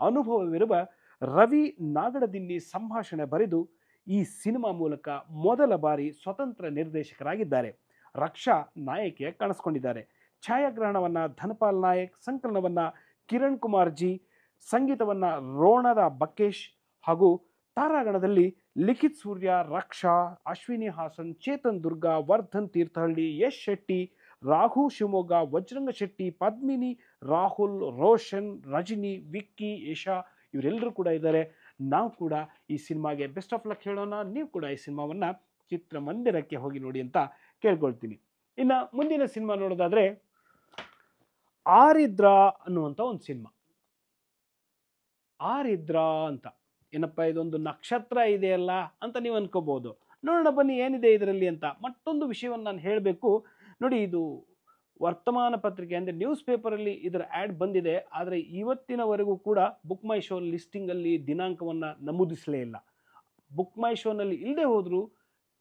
ಅನುಭವವಿರುವ ರವಿ ನಾಗಡದಿನ್ನಿ ಸಂಭಾಷಣೆ ಬರೆದು ಈ ಸಿನಿಮಾ ಮೂಲಕ ಮೊದಲ ಬಾರಿ ಸ್ವತಂತ್ರ ನಿರ್ದೇಶಕರಾಗಿದ್ದಾರೆ. ರಕ್ಷಾ ನಾಯಕಿಯ ಕಾಣಿಸ್ಕೊಂಡಿದ್ದಾರೆ. ಛಾಯಾಗ್ರಹಣವನ್ನು ಧನಪಾಲ್ ನಾಯಕ್, ಸಂಕಲನವನ್ನು ಕಿರಣ್ ಕುಮಾರ್ ಜಿ, ಸಂಗೀತವನ್ನು ರೋಣದ ಬಕ್ಕೇಶ್ ಹಾಗೂ ತಾರಾಗಣದಲ್ಲಿ ಲಿಖಿತ್ ಸೂರ್ಯ, ರಕ್ಷಾ, ಅಶ್ವಿನಿ ಹಾಸನ್, ಚೇತನ್ ದುರ್ಗಾ, ವರ್ಧನ್ ತೀರ್ಥಹಳ್ಳಿ, ಯಶ್ ಶೆಟ್ಟಿ, ರಾಘು ಶಿವಮೊಗ್ಗ, ವಜ್ರಂಗ ಶೆಟ್ಟಿ, ಪದ್ಮಿನಿ, ರಾಹುಲ್, ರೋಷನ್, ರಜನಿ, ವಿಕ್ಕಿ, ಯಶಾ ಇವರೆಲ್ಲರೂ ಕೂಡ ಇದ್ದಾರೆ. ನಾವು ಕೂಡ ಈ ಸಿನಿಮಾಗೆ ಬೆಸ್ಟ್ ಆಫ್ ಲಕ್ ಹೇಳೋಣ. ನೀವು ಕೂಡ ಈ ಸಿನಿಮಾವನ್ನು ಚಿತ್ರಮಂದಿರಕ್ಕೆ ಹೋಗಿ ನೋಡಿ ಅಂತ ಕೇಳ್ಕೊಳ್ತೀನಿ. ಇನ್ನು ಮುಂದಿನ ಸಿನಿಮಾ ನೋಡೋದಾದರೆ ಆರಿದ್ರ ಅನ್ನುವಂಥ ಒಂದು ಸಿನಿಮಾ. ಆರಿದ್ರ ಅಂತ ಏನಪ್ಪ, ಇದೊಂದು ನಕ್ಷತ್ರ ಇದೆಯಲ್ಲ ಅಂತ ನೀವು ಅನ್ಕೋಬಹುದು. ನೋಡೋಣ ಬನ್ನಿ ಏನಿದೆ ಇದರಲ್ಲಿ ಅಂತ. ಮತ್ತೊಂದು ವಿಷಯವನ್ನು ನಾನು ಹೇಳಬೇಕು ನೋಡಿ. ಇದು ವರ್ತಮಾನ ಪತ್ರಿಕೆ ಅಂದರೆ ನ್ಯೂಸ್ ಪೇಪರಲ್ಲಿ ಇದರ ಆ್ಯಡ್ ಬಂದಿದೆ. ಆದರೆ ಇವತ್ತಿನವರೆಗೂ ಕೂಡ ಬುಕ್ ಮೈ ಶೋ ಲಿಸ್ಟಿಂಗಲ್ಲಿ ದಿನಾಂಕವನ್ನು ನಮೂದಿಸಲೇ ಇಲ್ಲ. ಬುಕ್ ಮೈ ಶೋನಲ್ಲಿ ಇಲ್ಲದೆ ಹೋದರೂ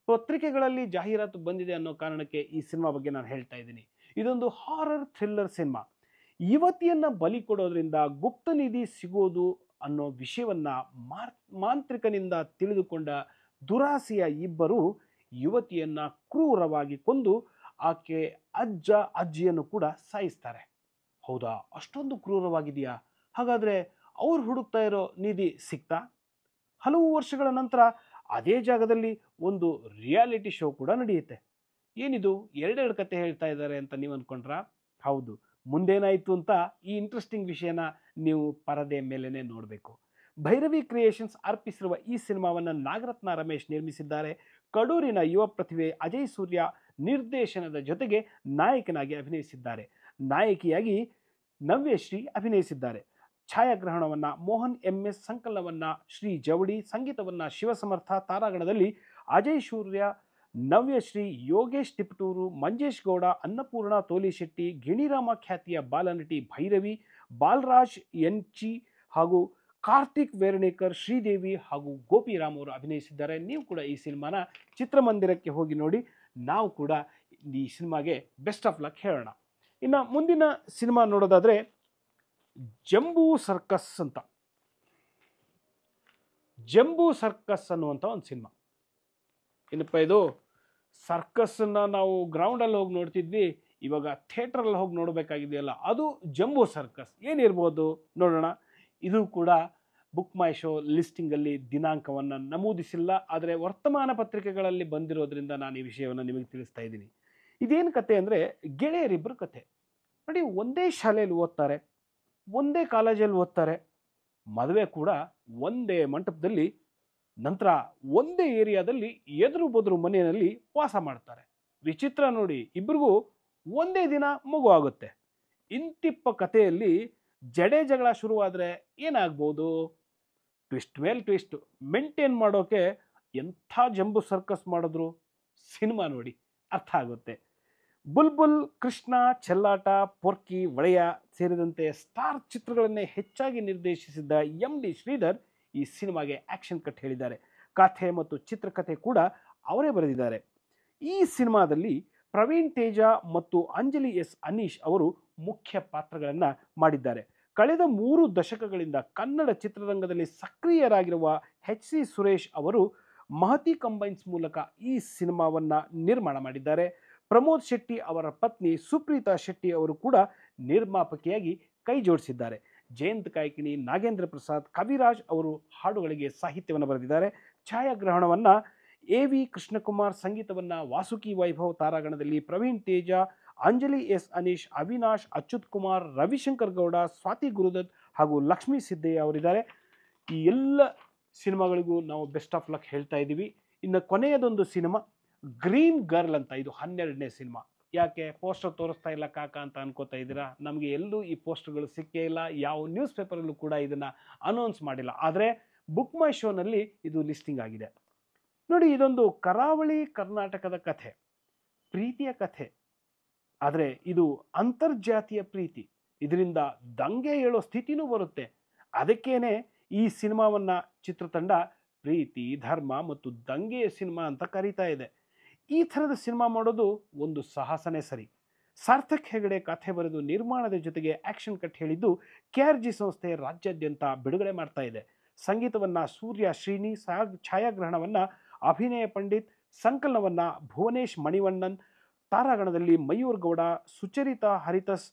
ಪತ್ರಿಕೆಗಳಲ್ಲಿ ಜಾಹೀರಾತು ಬಂದಿದೆ ಅನ್ನೋ ಕಾರಣಕ್ಕೆ ಈ ಸಿನಿಮಾ ಬಗ್ಗೆ ನಾನು ಹೇಳ್ತಾ ಇದ್ದೀನಿ. ಇದೊಂದು ಹಾರರ್ ಥ್ರಿಲ್ಲರ್ ಸಿನಿಮಾ. ಯುವತಿಯನ್ನು ಬಲಿ ಕೊಡೋದ್ರಿಂದ ಗುಪ್ತ ನಿಧಿ ಸಿಗೋದು ಅನ್ನೋ ವಿಷಯವನ್ನು ಮಾಂತ್ರಿಕನಿಂದ ತಿಳಿದುಕೊಂಡ ದುರಾಸೆಯ ಇಬ್ಬರು ಯುವತಿಯನ್ನು ಕ್ರೂರವಾಗಿ ಕೊಂದು ಆಕೆ ಅಜ್ಜ ಅಜ್ಜಿಯನ್ನು ಕೂಡ ಸಾಯಿಸ್ತಾರೆ. ಹೌದಾ, ಅಷ್ಟೊಂದು ಕ್ರೂರವಾಗಿದೆಯಾ? ಹಾಗಾದರೆ ಅವ್ರು ಹುಡುಕ್ತಾ ಇರೋ ನಿಧಿ ಸಿಗ್ತಾ? ಹಲವು ವರ್ಷಗಳ ನಂತರ ಅದೇ ಜಾಗದಲ್ಲಿ ಒಂದು ರಿಯಾಲಿಟಿ ಶೋ ಕೂಡ ನಡೆಯುತ್ತೆ. ಏನಿದು ಎರಡೆರಡು ಕತೆ ಹೇಳ್ತಾ ಇದ್ದಾರೆ ಅಂತ ನೀವು ಅಂದ್ಕೊಂಡ್ರಾ? ಹೌದು, ಮುಂದೇನಾಯಿತು ಅಂತ ಈ ಇಂಟ್ರೆಸ್ಟಿಂಗ್ ವಿಷಯನ ನೀವು ಪರದೆ ಮೇಲೇ ನೋಡಬೇಕು. ಭೈರವಿ ಕ್ರಿಯೇಷನ್ಸ್ ಅರ್ಪಿಸಿರುವ ಈ ಸಿನಿಮಾವನ್ನು ನಾಗರತ್ನ ರಮೇಶ್ ನಿರ್ಮಿಸಿದ್ದಾರೆ. ಕಡೂರಿನ ಯುವ ಪ್ರತಿಭೆ ಅಜಯ್ ಸೂರ್ಯ ನಿರ್ದೇಶನದ ಜೊತೆಗೆ ನಾಯಕನಾಗಿ ಅಭಿನಯಿಸಿದ್ದಾರೆ. ನಾಯಕಿಯಾಗಿ ನವ್ಯಶ್ರೀ ಅಭಿನಯಿಸಿದ್ದಾರೆ. ಛಾಯಾಗ್ರಹಣವನ್ನು ಮೋಹನ್ MS, ಸಂಕಲನವನ್ನು ಶ್ರೀ ಜವಡಿ, ಸಂಗೀತವನ್ನು ಶಿವಸಮರ್ಥ. ತಾರಾಗಣದಲ್ಲಿ ಅಜಯ್ ಸೂರ್ಯ, ನವ್ಯಶ್ರೀ, ಯೋಗೇಶ್ ತಿಪಟೂರು, ಮಂಜೇಶ್ ಗೌಡ, ಅನ್ನಪೂರ್ಣ ತೋಲಿಶೆಟ್ಟಿ, ಗಿಣಿರಾಮ ಖ್ಯಾತಿಯ ಬಾಲನಟಿ ಭೈರವಿ, ಬಾಲರಾಜ್ ಎನ್ಚಿ ಹಾಗೂ ಕಾರ್ತಿಕ್ ವೇರ್ಣೇಕರ್, ಶ್ರೀದೇವಿ ಹಾಗೂ ಗೋಪಿರಾಮ್ ಅವರು ಅಭಿನಯಿಸಿದ್ದಾರೆ. ನೀವು ಕೂಡ ಈ ಸಿನಿಮಾನ ಚಿತ್ರಮಂದಿರಕ್ಕೆ ಹೋಗಿ ನೋಡಿ. ನಾವು ಕೂಡ ಈ ಸಿನಿಮಾಗೆ ಬೆಸ್ಟ್ ಆಫ್ ಲಕ್ ಹೇಳೋಣ. ಇನ್ನು ಮುಂದಿನ ಸಿನಿಮಾ ನೋಡೋದಾದರೆ ಜಂಬೂ ಸರ್ಕಸ್ ಅಂತ. ಜಂಬೂ ಸರ್ಕಸ್ ಅನ್ನುವಂಥ ಒಂದು ಸಿನಿಮಾ. ಏನಪ್ಪ ಇದು? ಸರ್ಕಸ್ಸನ್ನು ನಾವು ಗ್ರೌಂಡಲ್ಲಿ ಹೋಗಿ ನೋಡ್ತಿದ್ವಿ, ಇವಾಗ ಥಿಯೇಟ್ರಲ್ಲಿ ಹೋಗಿ ನೋಡಬೇಕಾಗಿದೆಯಲ್ಲ, ಅದು ಜಂಬೂ ಸರ್ಕಸ್. ಏನಿರ್ಬೋದು ನೋಡೋಣ. ಇದು ಕೂಡ ಬುಕ್ ಮೈ ಶೋ ಲಿಸ್ಟಿಂಗಲ್ಲಿ ದಿನಾಂಕವನ್ನು ನಮೂದಿಸಿಲ್ಲ. ಆದರೆ ವರ್ತಮಾನ ಪತ್ರಿಕೆಗಳಲ್ಲಿ ಬಂದಿರೋದ್ರಿಂದ ನಾನು ಈ ವಿಷಯವನ್ನು ನಿಮಗೆ ತಿಳಿಸ್ತಾ ಇದ್ದೀನಿ. ಇದೇನು ಕತೆ ಅಂದರೆ ಗೆಳೆಯರಿಬ್ಬರು ಕತೆ ನೋಡಿ. ಒಂದೇ ಶಾಲೆಯಲ್ಲಿ ಓದ್ತಾರೆ, ಒಂದೇ ಕಾಲೇಜಲ್ಲಿ ಓದ್ತಾರೆ, ಮದುವೆ ಕೂಡ ಒಂದೇ ಮಂಟಪದಲ್ಲಿ, ನಂತರ ಒಂದೇ ಏರಿಯಾದಲ್ಲಿ ಎದುರು ಬದುರು ಮನೆಯಲ್ಲಿ ವಾಸ ಮಾಡ್ತಾರೆ. ವಿಚಿತ್ರ ನೋಡಿ, ಇಬ್ಬರಿಗೂ ಒಂದೇ ದಿನ ಮಗು ಆಗುತ್ತೆ. ಇಂತಿಪ್ಪ ಕಥೆಯಲ್ಲಿ ಜಡೆ ಜಗಳ ಶುರುವಾದರೆ ಏನಾಗ್ಬೋದು? ಟ್ವಿಸ್ಟ್ ಮೇಲೆ ಟ್ವಿಸ್ಟ್ ಮೇಂಟೈನ್ ಮಾಡೋಕೆ ಎಂಥ ಜಂಬೂ ಸರ್ಕಸ್ ಮಾಡಿದ್ರು ಸಿನಿಮಾ ನೋಡಿ ಅರ್ಥ ಆಗುತ್ತೆ. ಬುಲ್ಬುಲ್, ಕೃಷ್ಣ, ಚೆಲ್ಲಾಟ, ಪೊರ್ಕಿ, ಒಳೆಯ ಸೇರಿದಂತೆ ಸ್ಟಾರ್ ಚಿತ್ರಗಳನ್ನೇ ಹೆಚ್ಚಾಗಿ ನಿರ್ದೇಶಿಸಿದ್ದ MD ಶ್ರೀಧರ್ ಈ ಸಿನಿಮಾಗೆ ಆ್ಯಕ್ಷನ್ ಕಟ್ ಹೇಳಿದ್ದಾರೆ. ಕಥೆ ಮತ್ತು ಚಿತ್ರಕಥೆ ಕೂಡ ಅವರೇ ಬರೆದಿದ್ದಾರೆ. ಈ ಸಿನಿಮಾದಲ್ಲಿ ಪ್ರವೀಣ್ ತೇಜ ಮತ್ತು ಅಂಜಲಿ ಅನೀಶ್ ಅವರು ಮುಖ್ಯ ಪಾತ್ರಗಳನ್ನು ಮಾಡಿದ್ದಾರೆ. ಕಳೆದ 3 ದಶಕಗಳಿಂದ ಕನ್ನಡ ಚಿತ್ರರಂಗದಲ್ಲಿ ಸಕ್ರಿಯರಾಗಿರುವ HC ಸುರೇಶ್ ಅವರು ಮಹತಿ ಕಂಬೈನ್ಸ್ ಮೂಲಕ ಈ ಸಿನಿಮಾವನ್ನು ನಿರ್ಮಾಣ ಮಾಡಿದ್ದಾರೆ. ಪ್ರಮೋದ್ ಶೆಟ್ಟಿ ಅವರ ಪತ್ನಿ ಸುಪ್ರೀತಾ ಶೆಟ್ಟಿ ಅವರು ಕೂಡ ನಿರ್ಮಾಪಕಿಯಾಗಿ ಕೈ ಜೋಡಿಸಿದ್ದಾರೆ. ಜಯಂತ್ ಕಾಯ್ಕಿಣಿ, ನಾಗೇಂದ್ರ ಪ್ರಸಾದ್, ಕವಿರಾಜ್ ಅವರು ಹಾಡುಗಳಿಗೆ ಸಾಹಿತ್ಯವನ್ನು ಬರೆದಿದ್ದಾರೆ. ಛಾಯಾಗ್ರಹಣವನ್ನು AV ಕೃಷ್ಣಕುಮಾರ್, ಸಂಗೀತವನ್ನು ವಾಸುಕಿ ವೈಭವ್. ತಾರಾಗಣದಲ್ಲಿ ಪ್ರವೀಣ್ ತೇಜ, ಅಂಜಲಿ ಎಸ್ ಅನೀಶ್, ಅವಿನಾಶ್, ಅಚ್ಯುತ್ ಕುಮಾರ್, ರವಿಶಂಕರ್ ಗೌಡ, ಸ್ವಾತಿ ಗುರುದತ್ ಹಾಗೂ ಲಕ್ಷ್ಮೀ ಸಿದ್ದಯ್ಯ ಅವರಿದ್ದಾರೆ. ಈ ಎಲ್ಲ ಸಿನಿಮಾಗಳಿಗೂ ನಾವು ಬೆಸ್ಟ್ ಆಫ್ ಲಕ್ ಹೇಳ್ತಾ ಇದ್ದೀವಿ. ಇನ್ನು ಕೊನೆಯದೊಂದು ಸಿನಿಮಾ ಗ್ರೀನ್ ಗರ್ಲ್ ಅಂತ, ಇದು 12ನೇ ಸಿನಿಮಾ. ಯಾಕೆ ಪೋಸ್ಟರ್ ತೋರಿಸ್ತಾ ಇಲ್ಲ ಕಾಕ ಅಂತ ಅನ್ಕೋತಾ ಇದ್ದೀರಾ? ನಮಗೆ ಎಲ್ಲೂ ಈ ಪೋಸ್ಟರ್ಗಳು ಸಿಕ್ಕೇ ಇಲ್ಲ, ಯಾವ ನ್ಯೂಸ್ ಪೇಪರಲ್ಲೂ ಕೂಡ ಇದನ್ನು ಅನೌನ್ಸ್ ಮಾಡಿಲ್ಲ. ಆದರೆ ಬುಕ್ ಮೈ ಶೋನಲ್ಲಿ ಇದು ಲಿಸ್ಟಿಂಗ್ ಆಗಿದೆ. ನೋಡಿ, ಇದೊಂದು ಕರಾವಳಿ ಕರ್ನಾಟಕದ ಕಥೆ, ಪ್ರೀತಿಯ ಕಥೆ. ಆದರೆ ಇದು ಅಂತರ್ಜಾತೀಯ ಪ್ರೀತಿ. ಇದರಿಂದ ದಂಗೆ ಹೇಳೋ ಸ್ಥಿತಿನೂ ಬರುತ್ತೆ. ಅದಕ್ಕೇನೆ ಈ ಸಿನಿಮಾವನ್ನ ಚಿತ್ರತಂಡ ಪ್ರೀತಿ, ಧರ್ಮ ಮತ್ತು ದಂಗೆಯ ಸಿನಿಮಾ ಅಂತ ಕರೀತಾ ಇದೆ. ಈ ಥರದ ಸಿನಿಮಾ ಮಾಡೋದು ಒಂದು ಸಾಹಸನೇ ಸರಿ. ಸಾರ್ಥಕ್ ಹೆಗಡೆ ಕಥೆ ಬರೆದು ನಿರ್ಮಾಣದ ಜೊತೆಗೆ ಆಕ್ಷನ್ ಕಟ್ ಹೇಳಿದ್ದು KRG ಸಂಸ್ಥೆ ರಾಜ್ಯಾದ್ಯಂತ ಬಿಡುಗಡೆ ಮಾಡ್ತಾ ಇದೆ. ಸಂಗೀತವನ್ನ ಸೂರ್ಯ ಶ್ರೀನಿ, ಛಾಯಾಗ್ರಹಣವನ್ನ ಅಭಿನಯ ಪಂಡಿತ್, ಸಂಕಲನವನ್ನ ಭುವನೇಶ್ ಮಣಿವಣ್ಣನ್, ತಾರಾಗಣದಲ್ಲಿ ಮಯೂರ್ ಗೌಡ, ಸುಚರಿತಾ ಹರಿತಸ್,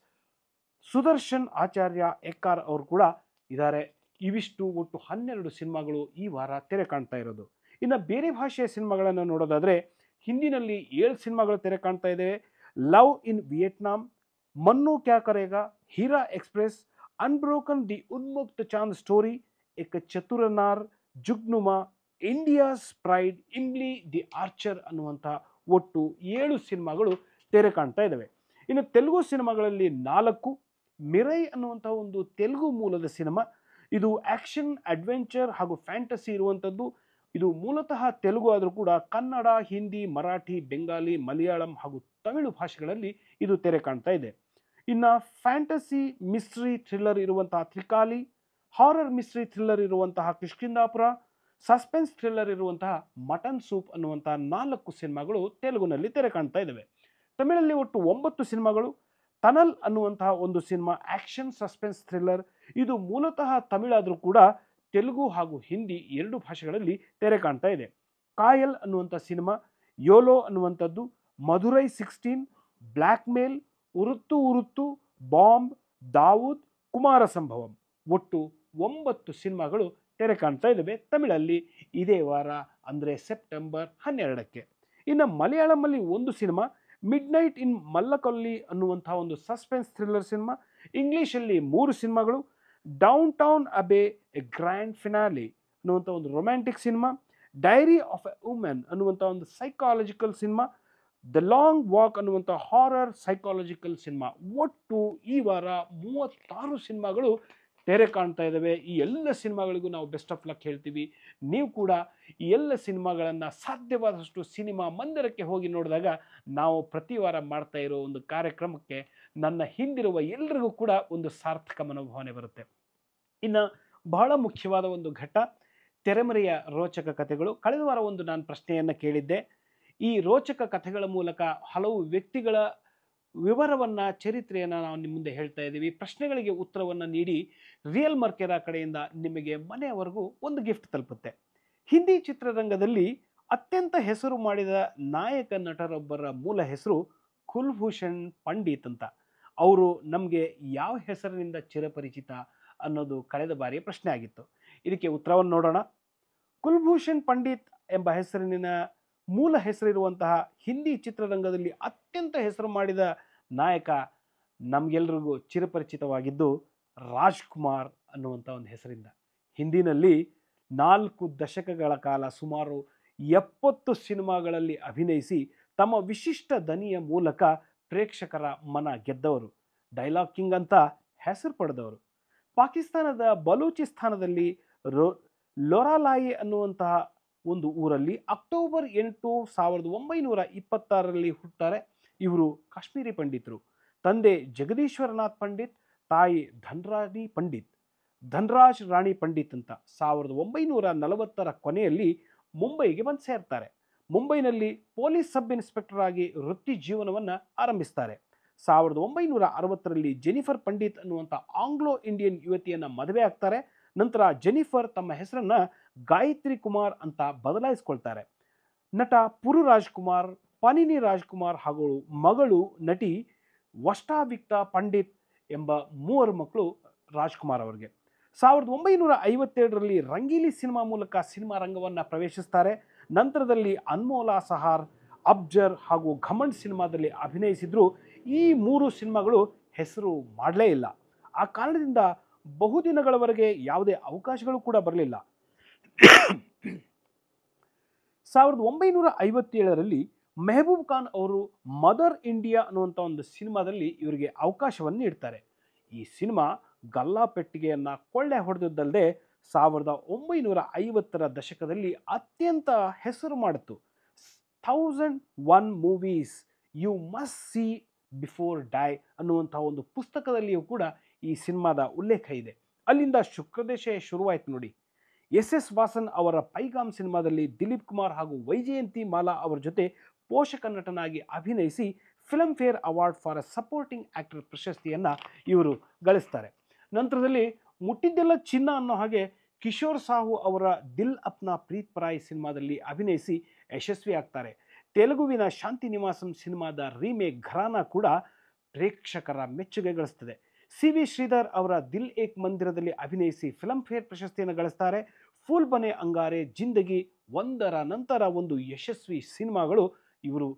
ಸುದರ್ಶನ್ ಆಚಾರ್ಯ ಎಕ್ಕಾರ್ ಅವರು ಕೂಡ ಇದ್ದಾರೆ. ಇವಿಷ್ಟು ಒಟ್ಟು 12 ಸಿನಿಮಾಗಳು ಈ ವಾರ ತೆರೆ ಕಾಣ್ತಾ ಇರೋದು. ಇನ್ನು ಬೇರೆ ಭಾಷೆಯ ಸಿನಿಮಾಗಳನ್ನು ನೋಡೋದಾದರೆ ಹಿಂದಿನಲ್ಲಿ 7 ಸಿನಿಮಾಗಳು ತೆರೆ ಕಾಣ್ತಾ ಇದ್ದೇವೆ. Love in Vietnam, Mannu Kya Karega, Heera express, unbroken, the Unmukt Chand story, Ek Chaturnaar, Jugnuma, India's pride, Imli, the archer ಅನ್ನುವಂಥ ಒಟ್ಟು 7 ಸಿನಿಮಾಗಳು ತೆರೆ ಕಾಣ್ತಾ ಇದ್ದಾವೆ. ಇನ್ನು ತೆಲುಗು ಸಿನಿಮಾಗಳಲ್ಲಿ 4, ಮಿರೈ ಅನ್ನುವಂಥ ಒಂದು ತೆಲುಗು ಮೂಲದ ಸಿನಿಮಾ. ಇದು ಆಕ್ಷನ್, ಅಡ್ವೆಂಚರ್ ಹಾಗೂ ಫ್ಯಾಂಟಸಿ ಇರುವಂಥದ್ದು. ಇದು ಮೂಲತಃ ತೆಲುಗು ಆದರೂ ಕೂಡ ಕನ್ನಡ, ಹಿಂದಿ, ಮರಾಠಿ, ಬೆಂಗಾಲಿ, ಮಲಯಾಳಂ ಹಾಗೂ ತಮಿಳು ಭಾಷೆಗಳಲ್ಲಿ ಇದು ತೆರೆ ಕಾಣ್ತಾ ಇದೆ. ಇನ್ನು ಫ್ಯಾಂಟಸಿ ಮಿಸ್ಟ್ರಿ ಥ್ರಿಲ್ಲರ್ ಇರುವಂತಹ ತ್ರಿಕಾಲಿ, ಹಾರರ್ ಮಿಸ್ಟ್ರಿ ಥ್ರಿಲ್ಲರ್ ಇರುವಂತಹ ಕಿಷ್ಕಿಂದಾಪುರ, ಸಸ್ಪೆನ್ಸ್ ಥ್ರಿಲ್ಲರ್ ಇರುವಂತಹ ಮಟನ್ ಸೂಪ್ ಅನ್ನುವಂತಹ 4 ಸಿನಿಮಾಗಳು ತೆಲುಗುನಲ್ಲಿ ತೆರೆ ಕಾಣ್ತಾ ಇದ್ದಾವೆ. ತಮಿಳಲ್ಲಿ ಒಟ್ಟು 9 ಸಿನಿಮಾಗಳು. ತನಲ್ ಅನ್ನುವಂತಹ ಒಂದು ಸಿನಿಮಾ ಆಕ್ಷನ್ ಸಸ್ಪೆನ್ಸ್ ಥ್ರಿಲ್ಲರ್. ಇದು ಮೂಲತಃ ತಮಿಳಾದರೂ ಕೂಡ ತೆಲುಗು ಹಾಗೂ ಹಿಂದಿ 2 ಭಾಷೆಗಳಲ್ಲಿ ತೆರೆ ಕಾಣ್ತಾ ಇದೆ. ಕಾಯಲ್ ಅನ್ನುವಂಥ ಸಿನಿಮಾ, ಯೋಲೋ ಅನ್ನುವಂಥದ್ದು, ಮಧುರೈ 16, ಬ್ಲ್ಯಾಕ್ ಮೇಲ್, ಉರುತ್ತು ಉರುತ್ತು, ಬಾಂಬ್, ದಾವೂದ್, ಕುಮಾರ ಸಂಭವಂ ಒಟ್ಟು 9 ಸಿನಿಮಾಗಳು ತೆರೆ ಕಾಣ್ತಾ ಇದ್ದಾವೆ ತಮಿಳಲ್ಲಿ ಇದೇ ವಾರ, ಅಂದರೆ ಸೆಪ್ಟೆಂಬರ್ 12ಕ್ಕೆ. ಇನ್ನು ಮಲಯಾಳಂನಲ್ಲಿ ಒಂದು ಸಿನಿಮಾ ಮಿಡ್ ನೈಟ್ ಇನ್ ಮಲ್ಲಕೊಲ್ಲಿ ಅನ್ನುವಂಥ ಒಂದು ಸಸ್ಪೆನ್ಸ್ ಥ್ರಿಲ್ಲರ್ ಸಿನಿಮಾ. ಇಂಗ್ಲೀಷಲ್ಲಿ 3 ಸಿನಿಮಾಗಳು, down town Abe A grand finale ಅನ್ನುವಂಥ ಒಂದು romantic cinema, dairy of A women ಅನ್ನುವಂಥ ಒಂದು psychological cinema, the long walk ಅನ್ನುವಂಥ ಹಾರರ್ ಸೈಕಾಲಜಿಕಲ್ ಸಿನಿಮಾ. ಒಟ್ಟು ಈ ವಾರ 36 ಸಿನಿಮಾಗಳು ತೆರೆ ಕಾಣ್ತಾ ಇದ್ದಾವೆ. ಈ ಎಲ್ಲ ಸಿನಿಮಾಗಳಿಗೂ ನಾವು ಬೆಸ್ಟ್ ಆಫ್ ಲಕ್ ಹೇಳ್ತೀವಿ. ನೀವು ಕೂಡ ಈ ಎಲ್ಲ ಸಿನಿಮಾಗಳನ್ನು ಸಾಧ್ಯವಾದಷ್ಟು ಸಿನಿಮಾ ಮಂದಿರಕ್ಕೆ ಹೋಗಿ ನೋಡಿದಾಗ ನಾವು ಪ್ರತಿ ವಾರ ಮಾಡ್ತಾ ಇರೋ ಒಂದು ಕಾರ್ಯಕ್ರಮಕ್ಕೆ ನನ್ನ ಹಿಂದಿರುವ ಎಲ್ಲರಿಗೂ ಕೂಡ ಒಂದು ಸಾರ್ಥಕ ಮನೋಭಾವನೆ ಬರುತ್ತೆ. ಇನ್ನು ಬಹಳ ಮುಖ್ಯವಾದ ಒಂದು ಘಟ್ಟ, ತೆರೆಮರೆಯ ರೋಚಕ ಕಥೆಗಳು. ಕಳೆದ ವಾರ ಒಂದು ನಾನು ಪ್ರಶ್ನೆಯನ್ನು ಕೇಳಿದ್ದೆ. ಈ ರೋಚಕ ಕಥೆಗಳ ಮೂಲಕ ಹಲವು ವ್ಯಕ್ತಿಗಳ ವಿವರವನ್ನು, ಚರಿತ್ರೆಯನ್ನು ನಾವು ನಿಮ್ಮ ಮುಂದೆ ಹೇಳ್ತಾ ಇದ್ದೀವಿ. ಪ್ರಶ್ನೆಗಳಿಗೆ ಉತ್ತರವನ್ನು ನೀಡಿ ರಿಯಲ್ ಮರ್ಕೆರಾ ಕಡೆಯಿಂದ ನಿಮಗೆ ಮನೆಯವರೆಗೂ ಒಂದು ಗಿಫ್ಟ್ ತಲುಪುತ್ತೆ. ಹಿಂದಿ ಚಿತ್ರರಂಗದಲ್ಲಿ ಅತ್ಯಂತ ಹೆಸರು ಮಾಡಿದ ನಾಯಕ ನಟರೊಬ್ಬರ ಮೂಲ ಹೆಸರು ಕುಲ್ಭೂಷಣ್ ಪಂಡಿತ್ ಅಂತ. ಅವರು ನಮಗೆ ಯಾವ ಹೆಸರಿನಿಂದ ಚಿರಪರಿಚಿತ ಅನ್ನೋದು ಕಳೆದ ಬಾರಿಯ ಪ್ರಶ್ನೆ ಆಗಿತ್ತು. ಇದಕ್ಕೆ ಉತ್ತರವನ್ನು ನೋಡೋಣ. ಕುಲ್ಭೂಷಣ್ ಪಂಡಿತ್ ಎಂಬ ಹೆಸರಿನ ಮೂಲ ಹೆಸರಿರುವಂತಹ ಹಿಂದಿ ಚಿತ್ರರಂಗದಲ್ಲಿ ಅತ್ಯಂತ ಹೆಸರು ಮಾಡಿದ ನಾಯಕ ನಮಗೆಲ್ಲರಿಗೂ ಚಿರಪರಿಚಿತವಾಗಿದ್ದು ರಾಜ್ಕುಮಾರ್ ಅನ್ನುವಂಥ ಒಂದು ಹೆಸರಿಂದ. ಹಿಂದಿನಲ್ಲಿ 4 ದಶಕಗಳ ಕಾಲ ಸುಮಾರು 70 ಸಿನಿಮಾಗಳಲ್ಲಿ ಅಭಿನಯಿಸಿ ತಮ್ಮ ವಿಶಿಷ್ಟ ದನಿಯ ಮೂಲಕ ಪ್ರೇಕ್ಷಕರ ಮನ ಗೆದ್ದವರು. ಡೈಲಾಗ್ ಕಿಂಗ್ ಅಂತ ಹೆಸರು ಪಡೆದವರು. ಪಾಕಿಸ್ತಾನದ ಬಲೂಚಿಸ್ತಾನದಲ್ಲಿ ಲೊರಾಲಾಯಿ ಅನ್ನುವಂತಹ ಒಂದು ಊರಲ್ಲಿ ಅಕ್ಟೋಬರ್ 8, 1926ರಲ್ಲಿ ಹುಟ್ಟುತ್ತಾರೆ. ಇವರು ಕಾಶ್ಮೀರಿ ಪಂಡಿತರು. ತಂದೆ ಜಗದೀಶ್ವರನಾಥ್ ಪಂಡಿತ್, ತಾಯಿ ಧನ್ರಾಜ್ ರಾಣಿ ಪಂಡಿತ್ ಅಂತ. 1940ರ ಕೊನೆಯಲ್ಲಿ ಮುಂಬೈಗೆ ಬಂದು ಸೇರ್ತಾರೆ. ಮುಂಬೈನಲ್ಲಿ ಪೊಲೀಸ್ ಸಬ್ ಇನ್ಸ್ಪೆಕ್ಟರ್ ಆಗಿ ವೃತ್ತಿ ಜೀವನವನ್ನು ಆರಂಭಿಸ್ತಾರೆ. 1960ರಲ್ಲಿ ಜೆನಿಫರ್ ಪಂಡಿತ್ ಅನ್ನುವಂಥ ಆಂಗ್ಲೋ ಇಂಡಿಯನ್ ಯುವತಿಯನ್ನು ಮದುವೆ ಆಗ್ತಾರೆ. ನಂತರ ಜೆನಿಫರ್ ತಮ್ಮ ಹೆಸರನ್ನು ಗಾಯತ್ರಿ ಕುಮಾರ್ ಅಂತ ಬದಲಾಯಿಸ್ಕೊಳ್ತಾರೆ. ನಟ ಪುರು ರಾಜ್ಕುಮಾರ್, ಪನಿನಿ ರಾಜ್ಕುಮಾರ್ ಹಾಗೂ ಮಗಳು ನಟಿ ವಷ್ಟಾವಿಕ್ತಾ ಪಂಡಿತ್ ಎಂಬ 3 ಮಕ್ಕಳು ರಾಜ್ಕುಮಾರ್ ಅವರಿಗೆ. 1957ರಲ್ಲಿ ರಂಗೀಲಿ ಸಿನಿಮಾ ಮೂಲಕ ಸಿನಿಮಾ ರಂಗವನ್ನು ಪ್ರವೇಶಿಸ್ತಾರೆ. ನಂತರದಲ್ಲಿ ಅನ್ಮೋಲಾ ಸಹಾರ್, ಅಬ್ಜರ್ ಹಾಗೂ ಘಮಂಡ್ ಸಿನಿಮಾದಲ್ಲಿ ಅಭಿನಯಿಸಿದ್ರು. ಈ 3 ಸಿನಿಮಾಗಳು ಹೆಸರು ಮಾಡಲೇ ಇಲ್ಲ. ಆ ಕಾರಣದಿಂದ ಬಹುದಿನಗಳವರೆಗೆ ಯಾವುದೇ ಅವಕಾಶಗಳು ಕೂಡ ಬರಲಿಲ್ಲ. 1957ರಲ್ಲಿ ಮೆಹಬೂಬ್ ಖಾನ್ ಅವರು ಮದರ್ ಇಂಡಿಯಾ ಅನ್ನುವಂಥ ಒಂದು ಸಿನಿಮಾದಲ್ಲಿ ಇವರಿಗೆ ಅವಕಾಶವನ್ನು ನೀಡ್ತಾರೆ. ಈ ಸಿನಿಮಾ ಗಲ್ಲಾಪೆಟ್ಟಿಗೆಯನ್ನು ಕೊಳ್ಳೆ ಹೊಡೆದದ್ದಲ್ಲದೆ 1950ರ ದಶಕದಲ್ಲಿ ಅತ್ಯಂತ ಹೆಸರು ಮಾಡಿತು. 1001 movies you must see before die ಅನ್ನುವಂಥ ಒಂದು ಪುಸ್ತಕದಲ್ಲಿಯೂ ಕೂಡ ಈ ಸಿನಿಮಾದ ಉಲ್ಲೇಖ ಇದೆ. ಅಲ್ಲಿಂದ ಶುಕ್ರದೇಶ ಶುರುವಾಯಿತು ನೋಡಿ. ಎಸ್ ವಾಸನ್ ಅವರ ಪೈಗಾಮ್ ಸಿನಿಮಾದಲ್ಲಿ ದಿಲೀಪ್ ಕುಮಾರ್ ಹಾಗೂ ವೈಜಯಂತಿ ಮಾಲಾ ಅವರ ಜೊತೆ ಪೋಷಕ ನಟನಾಗಿ ಅಭಿನಯಿಸಿ Filmfare award for a supporting actor ಪ್ರಶಸ್ತಿಯನ್ನು ಇವರು ಗಳಿಸ್ತಾರೆ. ನಂತರದಲ್ಲಿ ಮುಟ್ಟಿದ್ದೆಲ್ಲ ಚಿನ್ನ ಅನ್ನೋ ಹಾಗೆ ಕಿಶೋರ್ ಸಾಹು ಅವರ ದಿಲ್ ಅಪ್ನಾ ಪ್ರೀತ್ ಪರಾಯಿ ಸಿನಿಮಾದಲ್ಲಿ ಅಭಿನಯಿಸಿ ಯಶಸ್ವಿ ಆಗ್ತಾರೆ. ತೆಲುಗುವಿನ ಶಾಂತಿ ನಿವಾಸಂ ಸಿನಿಮಾದ ರೀಮೇಕ್ ಘರಾನಾ ಕೂಡ ಪ್ರೇಕ್ಷಕರ ಮೆಚ್ಚುಗೆ ಗಳಿಸ್ತದೆ. ಸಿ.ವಿ. ಶ್ರೀಧರ್ ಅವರ ದಿಲ್ ಏಕ್ ಮಂದಿರದಲ್ಲಿ ಅಭಿನಯಿಸಿ ಫಿಲ್ಮ್ ಫೇರ್ ಪ್ರಶಸ್ತಿಯನ್ನು ಗಳಿಸ್ತಾರೆ. ಫೂಲ್ ಬನೆ ಅಂಗಾರೆ, ಜಿಂದಗಿ ಒಂದರ ನಂತರ ಒಂದು ಯಶಸ್ವಿ ಸಿನಿಮಾಗಳು ಇವರು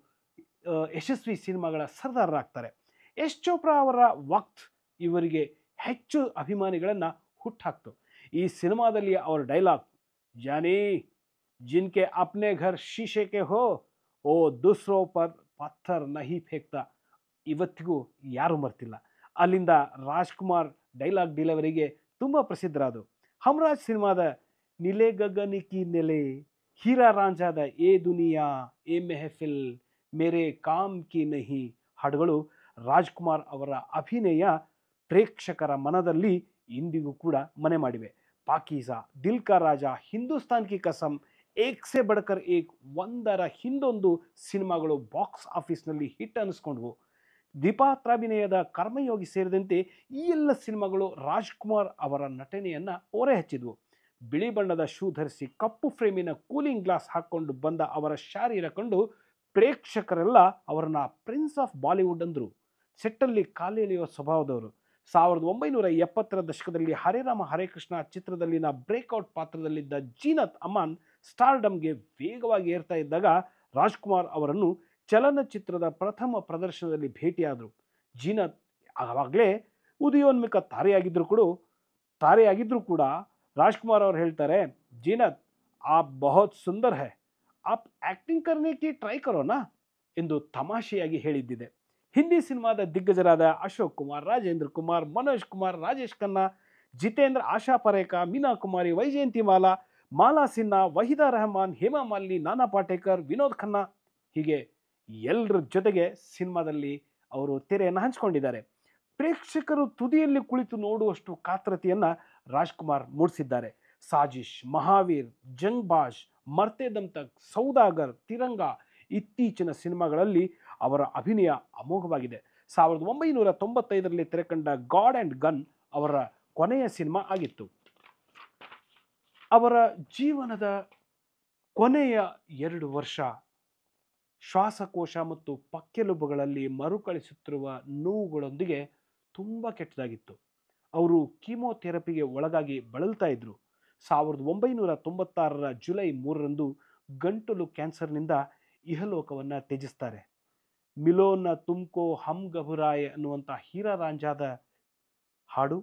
ಯಶಸ್ವಿ ಸಿನಿಮಾಗಳ ಸರ್ದಾರರಾಗ್ತಾರೆ. ಯಶ್ ಚೋಪ್ರಾ ಅವರ ವಕ್ತ್ ಇವರಿಗೆ ಹೆಚ್ಚು ಅಭಿಮಾನಿಗಳನ್ನು ಹುಟ್ಟಾಕ್ತು. ಈ ಸಿನಿಮಾದಲ್ಲಿ ಅವರ ಡೈಲಾಗ್ ಜಾನಿ ಜಿನ್ಕೆ ಅಪ್ನೆ ಘರ್ ಶೀಶೆ ಕೆ ಹೋ ಓ ದೂಸರೋ ಪರ್ ಪತ್ಥರ್ ನಹಿ ಫೇಕ್ತಾ ಇವತ್ತಿಗೂ ಯಾರೂ ಮರ್ತಿಲ್ಲ. ಅಲ್ಲಿಂದ ರಾಜ್ಕುಮಾರ್ ಡೈಲಾಗ್ ಡೆಲಿವರಿಗೆ ತುಂಬ ಪ್ರಸಿದ್ಧರಾದರು. ಹಮ್ರಾಜ್ ಸಿನಿಮಾದ ನಿಲೆ ಗಗನಿ ಕಿ ನೆಲೆ, ಹೀರಾ ರಾಂझಾದ ಏ ದುನಿಯಾ, ಏ ಮೆಹಫಿಲ್, ಮೇರೆ ಕಾಮ್ ಕಿ ನಹಿ ಹಾಡುಗಳು ರಾಜ್ಕುಮಾರ್ ಅವರ ಅಭಿನಯ ಪ್ರೇಕ್ಷಕರ ಮನದಲ್ಲಿ ಇಂದಿಗೂ ಕೂಡ ಮನೆ ಮಾಡಿವೆ. ಪಾಕೀಜಾ, ದಿಲ್ ಕಾ ರಾಜ, ಹಿಂದೂಸ್ತಾನ್ ಕಿ ಕಸಮ್, ಏಕ್ ಸೆ ಬಡ್ಕರ್ ಏಕ್ ಒಂದರ ಹಿಂದೊಂದು ಸಿನಿಮಾಗಳು ಬಾಕ್ಸ್ ಆಫೀಸ್ನಲ್ಲಿ ಹಿಟ್ ಅನ್ನಿಸ್ಕೊಂಡ್ವು. ದ್ವಿಪಾತ್ರಾಭಿನಯದ ಕರ್ಮಯೋಗಿ ಸೇರಿದಂತೆ ಈ ಎಲ್ಲ ಸಿನಿಮಾಗಳು ರಾಜ್ಕುಮಾರ್ ಅವರ ನಟನೆಯನ್ನು ಓರೆ ಹಚ್ಚಿದ್ವು. ಬಿಳಿ ಬಣ್ಣದ ಶೂ ಧರಿಸಿ ಕಪ್ಪು ಫ್ರೇಮಿನ ಕೂಲಿಂಗ್ ಗ್ಲಾಸ್ ಹಾಕ್ಕೊಂಡು ಬಂದ ಅವರ ಶಾರೀರ ಕಂಡು ಪ್ರೇಕ್ಷಕರೆಲ್ಲ ಅವರನ್ನು ಪ್ರಿನ್ಸ್ ಆಫ್ ಬಾಲಿವುಡ್ ಅಂದರು. ಸೆಟ್ಟಲ್ಲಿ ಕಾಲೆಳೆಯುವ ಸ್ವಭಾವದವರು. 1970ರ ದಶಕದಲ್ಲಿ ಹರೇ ರಾಮ ಹರೇ ಕೃಷ್ಣ ಚಿತ್ರದಲ್ಲಿನ ಬ್ರೇಕ್ಔಟ್ ಪಾತ್ರದಲ್ಲಿದ್ದ ಜೀನತ್ ಅಮಾನ್ ಸ್ಟಾರ್ಡಮ್ಗೆ ವೇಗವಾಗಿ ಏರ್ತಾ ಇದ್ದಾಗ ರಾಜ್ಕುಮಾರ್ ಅವರನ್ನು ಚಲನಚಿತ್ರದ ಪ್ರಥಮ ಪ್ರದರ್ಶನದಲ್ಲಿ ಭೇಟಿಯಾದರು. ಜೀನತ್ ಆವಾಗಲೇ ಉದಯೋನ್ಮುಖ ತಾರೆಯಾಗಿದ್ದರೂ ಕೂಡ ರಾಜ್ಕುಮಾರ್ ಅವರು ಹೇಳ್ತಾರೆ, ಜೀನತ್ ಆಪ್ ಬಹುತ್ ಸುಂದರ್ ಹೈ, ಆಪ್ ಆಕ್ಟಿಂಗ್ ಕರ್ನೆ ಕಿ ಟ್ರೈ ಕರೋನಾ ಎಂದು ತಮಾಷೆಯಾಗಿ ಹೇಳಿದ್ದಿದೆ. ಹಿಂದಿ ಸಿನಿಮಾದ ದಿಗ್ಗಜರಾದ ಅಶೋಕ್ ಕುಮಾರ್, ರಾಜೇಂದ್ರ ಕುಮಾರ್, ಮನೋಜ್ ಕುಮಾರ್, ರಾಜೇಶ್ ಖನ್ನಾ, ಜಿತೇಂದ್ರ, ಆಶಾ ಪರೇಖ, ಮೀನಾ ಕುಮಾರಿ, ವೈಜಯಂತಿ ಮಾಲಾ, ಮಾಲಾ ಸಿನ್ಹಾ, ವಹೀದಾ ರೆಹಮಾನ್, ಹೇಮಾ ಮಾಲಿನಿ, ನಾನಾ ಪಾಟೇಕರ್, ವಿನೋದ್ ಖನ್ನಾ ಹೀಗೆ ಎಲ್ಲರ ಜೊತೆಗೆ ಸಿನಿಮಾದಲ್ಲಿ ಅವರು ತೆರೆಯನ್ನು ಹಂಚಿಕೊಂಡಿದ್ದಾರೆ. ಪ್ರೇಕ್ಷಕರು ತುದಿಯಲ್ಲಿ ಕುಳಿತು ನೋಡುವಷ್ಟು ಕಾತರತೆಯನ್ನು ರಾಜ್ಕುಮಾರ್ ಮೂಡಿಸಿದ್ದಾರೆ. ಸಾಜಿಶ್, ಮಹಾವೀರ್, ಜಂಗ್ಬಾಜ್, ಮರ್ತೆ ದಮ್ ತಕ್, ಸೌದಾಗರ್, ತಿರಂಗ ಇತ್ತೀಚಿನ ಸಿನಿಮಾಗಳಲ್ಲಿ ಅವರ ಅಭಿನಯ ಅಮೋಘವಾಗಿದೆ. 1995ರಲ್ಲಿ ತೆರೆಕಂಡ ಗಾಡ್ ಆ್ಯಂಡ್ ಗನ್ ಅವರ ಕೊನೆಯ ಸಿನಿಮಾ ಆಗಿತ್ತು. ಅವರ ಜೀವನದ ಕೊನೆಯ 2 ವರ್ಷ ಶ್ವಾಸಕೋಶ ಮತ್ತು ಪಕ್ಕೆಲುಬುಗಳಲ್ಲಿ ಮರುಕಳಿಸುತ್ತಿರುವ ನೋವುಗಳೊಂದಿಗೆ ತುಂಬ ಕೆಟ್ಟದಾಗಿತ್ತು. ಅವರು ಕೀಮೋಥೆರಪಿಗೆ ಒಳಗಾಗಿ ಬಳಲ್ತಾ ಇದ್ರು. 1996ರ ಜುಲೈ 3ರಂದು ಗಂಟಲು ಕ್ಯಾನ್ಸರ್ನಿಂದ ಇಹಲೋಕವನ್ನು ತ್ಯಜಿಸ್ತಾರೆ. ಮಿಲೋನ ತುಮ್ಕೋ ಹಮ್ ಗಭುರಾಯ್ ಅನ್ನುವಂಥ ಹೀರಾ ರಾಂझಾದ ಹಾಡು,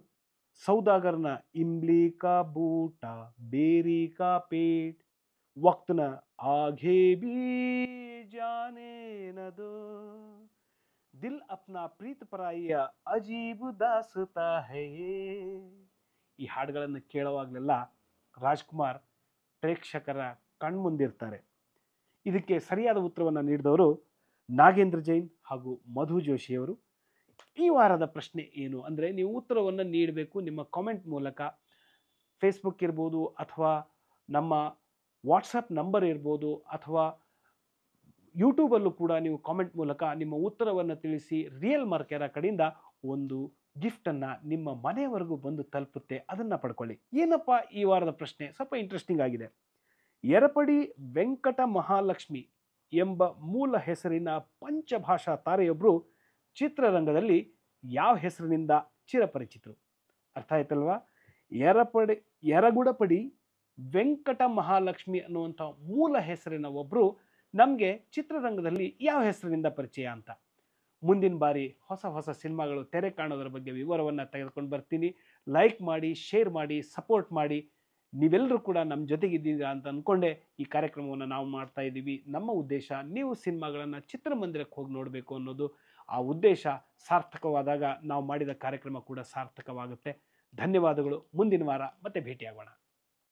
ಸೌದಾಗರ್ನ ಇಮ್ಲಿ ಕಾ ಬೂಟ ಬೇರಿ ಕಾ ಪೇಟ್, ವಕ್ತನ ಆಘೆ ಬಿ ಜಾನೆ ನದೋ, ದಿಲ್ ಅಪ್ನಾ ಪ್ರೀತ್ ಪರಾಯಿಯ ಅಜೀಬ್ ದಾಸ್ತಾ ಹೈ. ಈ ಹಾಡುಗಳನ್ನು ಕೇಳುವಾಗಲೆಲ್ಲ ರಾಜ್ಕುಮಾರ್ ಪ್ರೇಕ್ಷಕರ ಕಣ್ಮುಂದಿರ್ತಾರೆ. ಇದಕ್ಕೆ ಸರಿಯಾದ ಉತ್ತರವನ್ನು ನೀಡಿದವರು ನಾಗೇಂದ್ರ ಜೈನ್ ಹಾಗೂ ಮಧು ಜೋಶಿಯವರು. ಈ ವಾರದ ಪ್ರಶ್ನೆ ಏನು ಅಂದರೆ, ನೀವು ಉತ್ತರವನ್ನು ನೀಡಬೇಕು ನಿಮ್ಮ ಕಾಮೆಂಟ್ ಮೂಲಕ. ಫೇಸ್ಬುಕ್ ಇರ್ಬೋದು, ಅಥವಾ ನಮ್ಮ ವಾಟ್ಸಪ್ ನಂಬರ್ ಇರ್ಬೋದು, ಅಥವಾ ಯೂಟ್ಯೂಬಲ್ಲೂ ಕೂಡ ನೀವು ಕಾಮೆಂಟ್ ಮೂಲಕ ನಿಮ್ಮ ಉತ್ತರವನ್ನು ತಿಳಿಸಿ. ರಿಯಲ್ ಮಾರ್ಕೆರ ಕಡೆಯಿಂದ ಒಂದು ಗಿಫ್ಟನ್ನು ನಿಮ್ಮ ಮನೆಯವರೆಗೂ ಬಂದು ತಲುಪುತ್ತೆ, ಅದನ್ನು ಪಡ್ಕೊಳ್ಳಿ. ಏನಪ್ಪ ಈ ವಾರದ ಪ್ರಶ್ನೆ? ಸ್ವಲ್ಪ ಇಂಟ್ರೆಸ್ಟಿಂಗ್ ಆಗಿದೆ. ಎರಪಡಿ ವೆಂಕಟ ಮಹಾಲಕ್ಷ್ಮಿ ಎಂಬ ಮೂಲ ಹೆಸರಿನ ಪಂಚಭಾಷಾ ತಾರೆಯೊಬ್ಬರು ಚಿತ್ರರಂಗದಲ್ಲಿ ಯಾವ ಹೆಸರಿನಿಂದ ಚಿರಪರಿಚಿತರು? ಅರ್ಥ ಆಯ್ತಲ್ವಾ? ಯರಗುಡಪಡಿ ವೆಂಕಟ ಮಹಾಲಕ್ಷ್ಮಿ ಅನ್ನುವಂಥ ಮೂಲ ಹೆಸರಿನ ಒಬ್ಬರು ನಮಗೆ ಚಿತ್ರರಂಗದಲ್ಲಿ ಯಾವ ಹೆಸರಿನಿಂದ ಪರಿಚಯ ಅಂತ. ಮುಂದಿನ ಬಾರಿ ಹೊಸ ಹೊಸ ಸಿನಿಮಾಗಳು ತೆರೆ ಕಾಣೋದ್ರ ಬಗ್ಗೆ ವಿವರವನ್ನು ತೆಗೆದುಕೊಂಡು ಬರ್ತೀನಿ. ಲೈಕ್ ಮಾಡಿ, ಶೇರ್ ಮಾಡಿ, ಸಪೋರ್ಟ್ ಮಾಡಿ. ನೀವೆಲ್ಲರೂ ಕೂಡ ನಮ್ಮ ಜೊತೆಗಿದ್ದೀರಾ ಅಂತ ಅಂದ್ಕೊಂಡೆ ಈ ಕಾರ್ಯಕ್ರಮವನ್ನು ನಾವು ಮಾಡ್ತಾ ಇದ್ದೀವಿ. ನಮ್ಮ ಉದ್ದೇಶ ನೀವು ಸಿನಿಮಾಗಳನ್ನು ಚಿತ್ರಮಂದಿರಕ್ಕೆ ಹೋಗಿ ನೋಡಬೇಕು ಅನ್ನೋದು. ಆ ಉದ್ದೇಶ ಸಾರ್ಥಕವಾದಾಗ ನಾವು ಮಾಡಿದ ಕಾರ್ಯಕ್ರಮ ಕೂಡ ಸಾರ್ಥಕವಾಗುತ್ತೆ. ಧನ್ಯವಾದಗಳು. ಮುಂದಿನ ವಾರ ಮತ್ತೆ ಭೇಟಿಯಾಗೋಣ.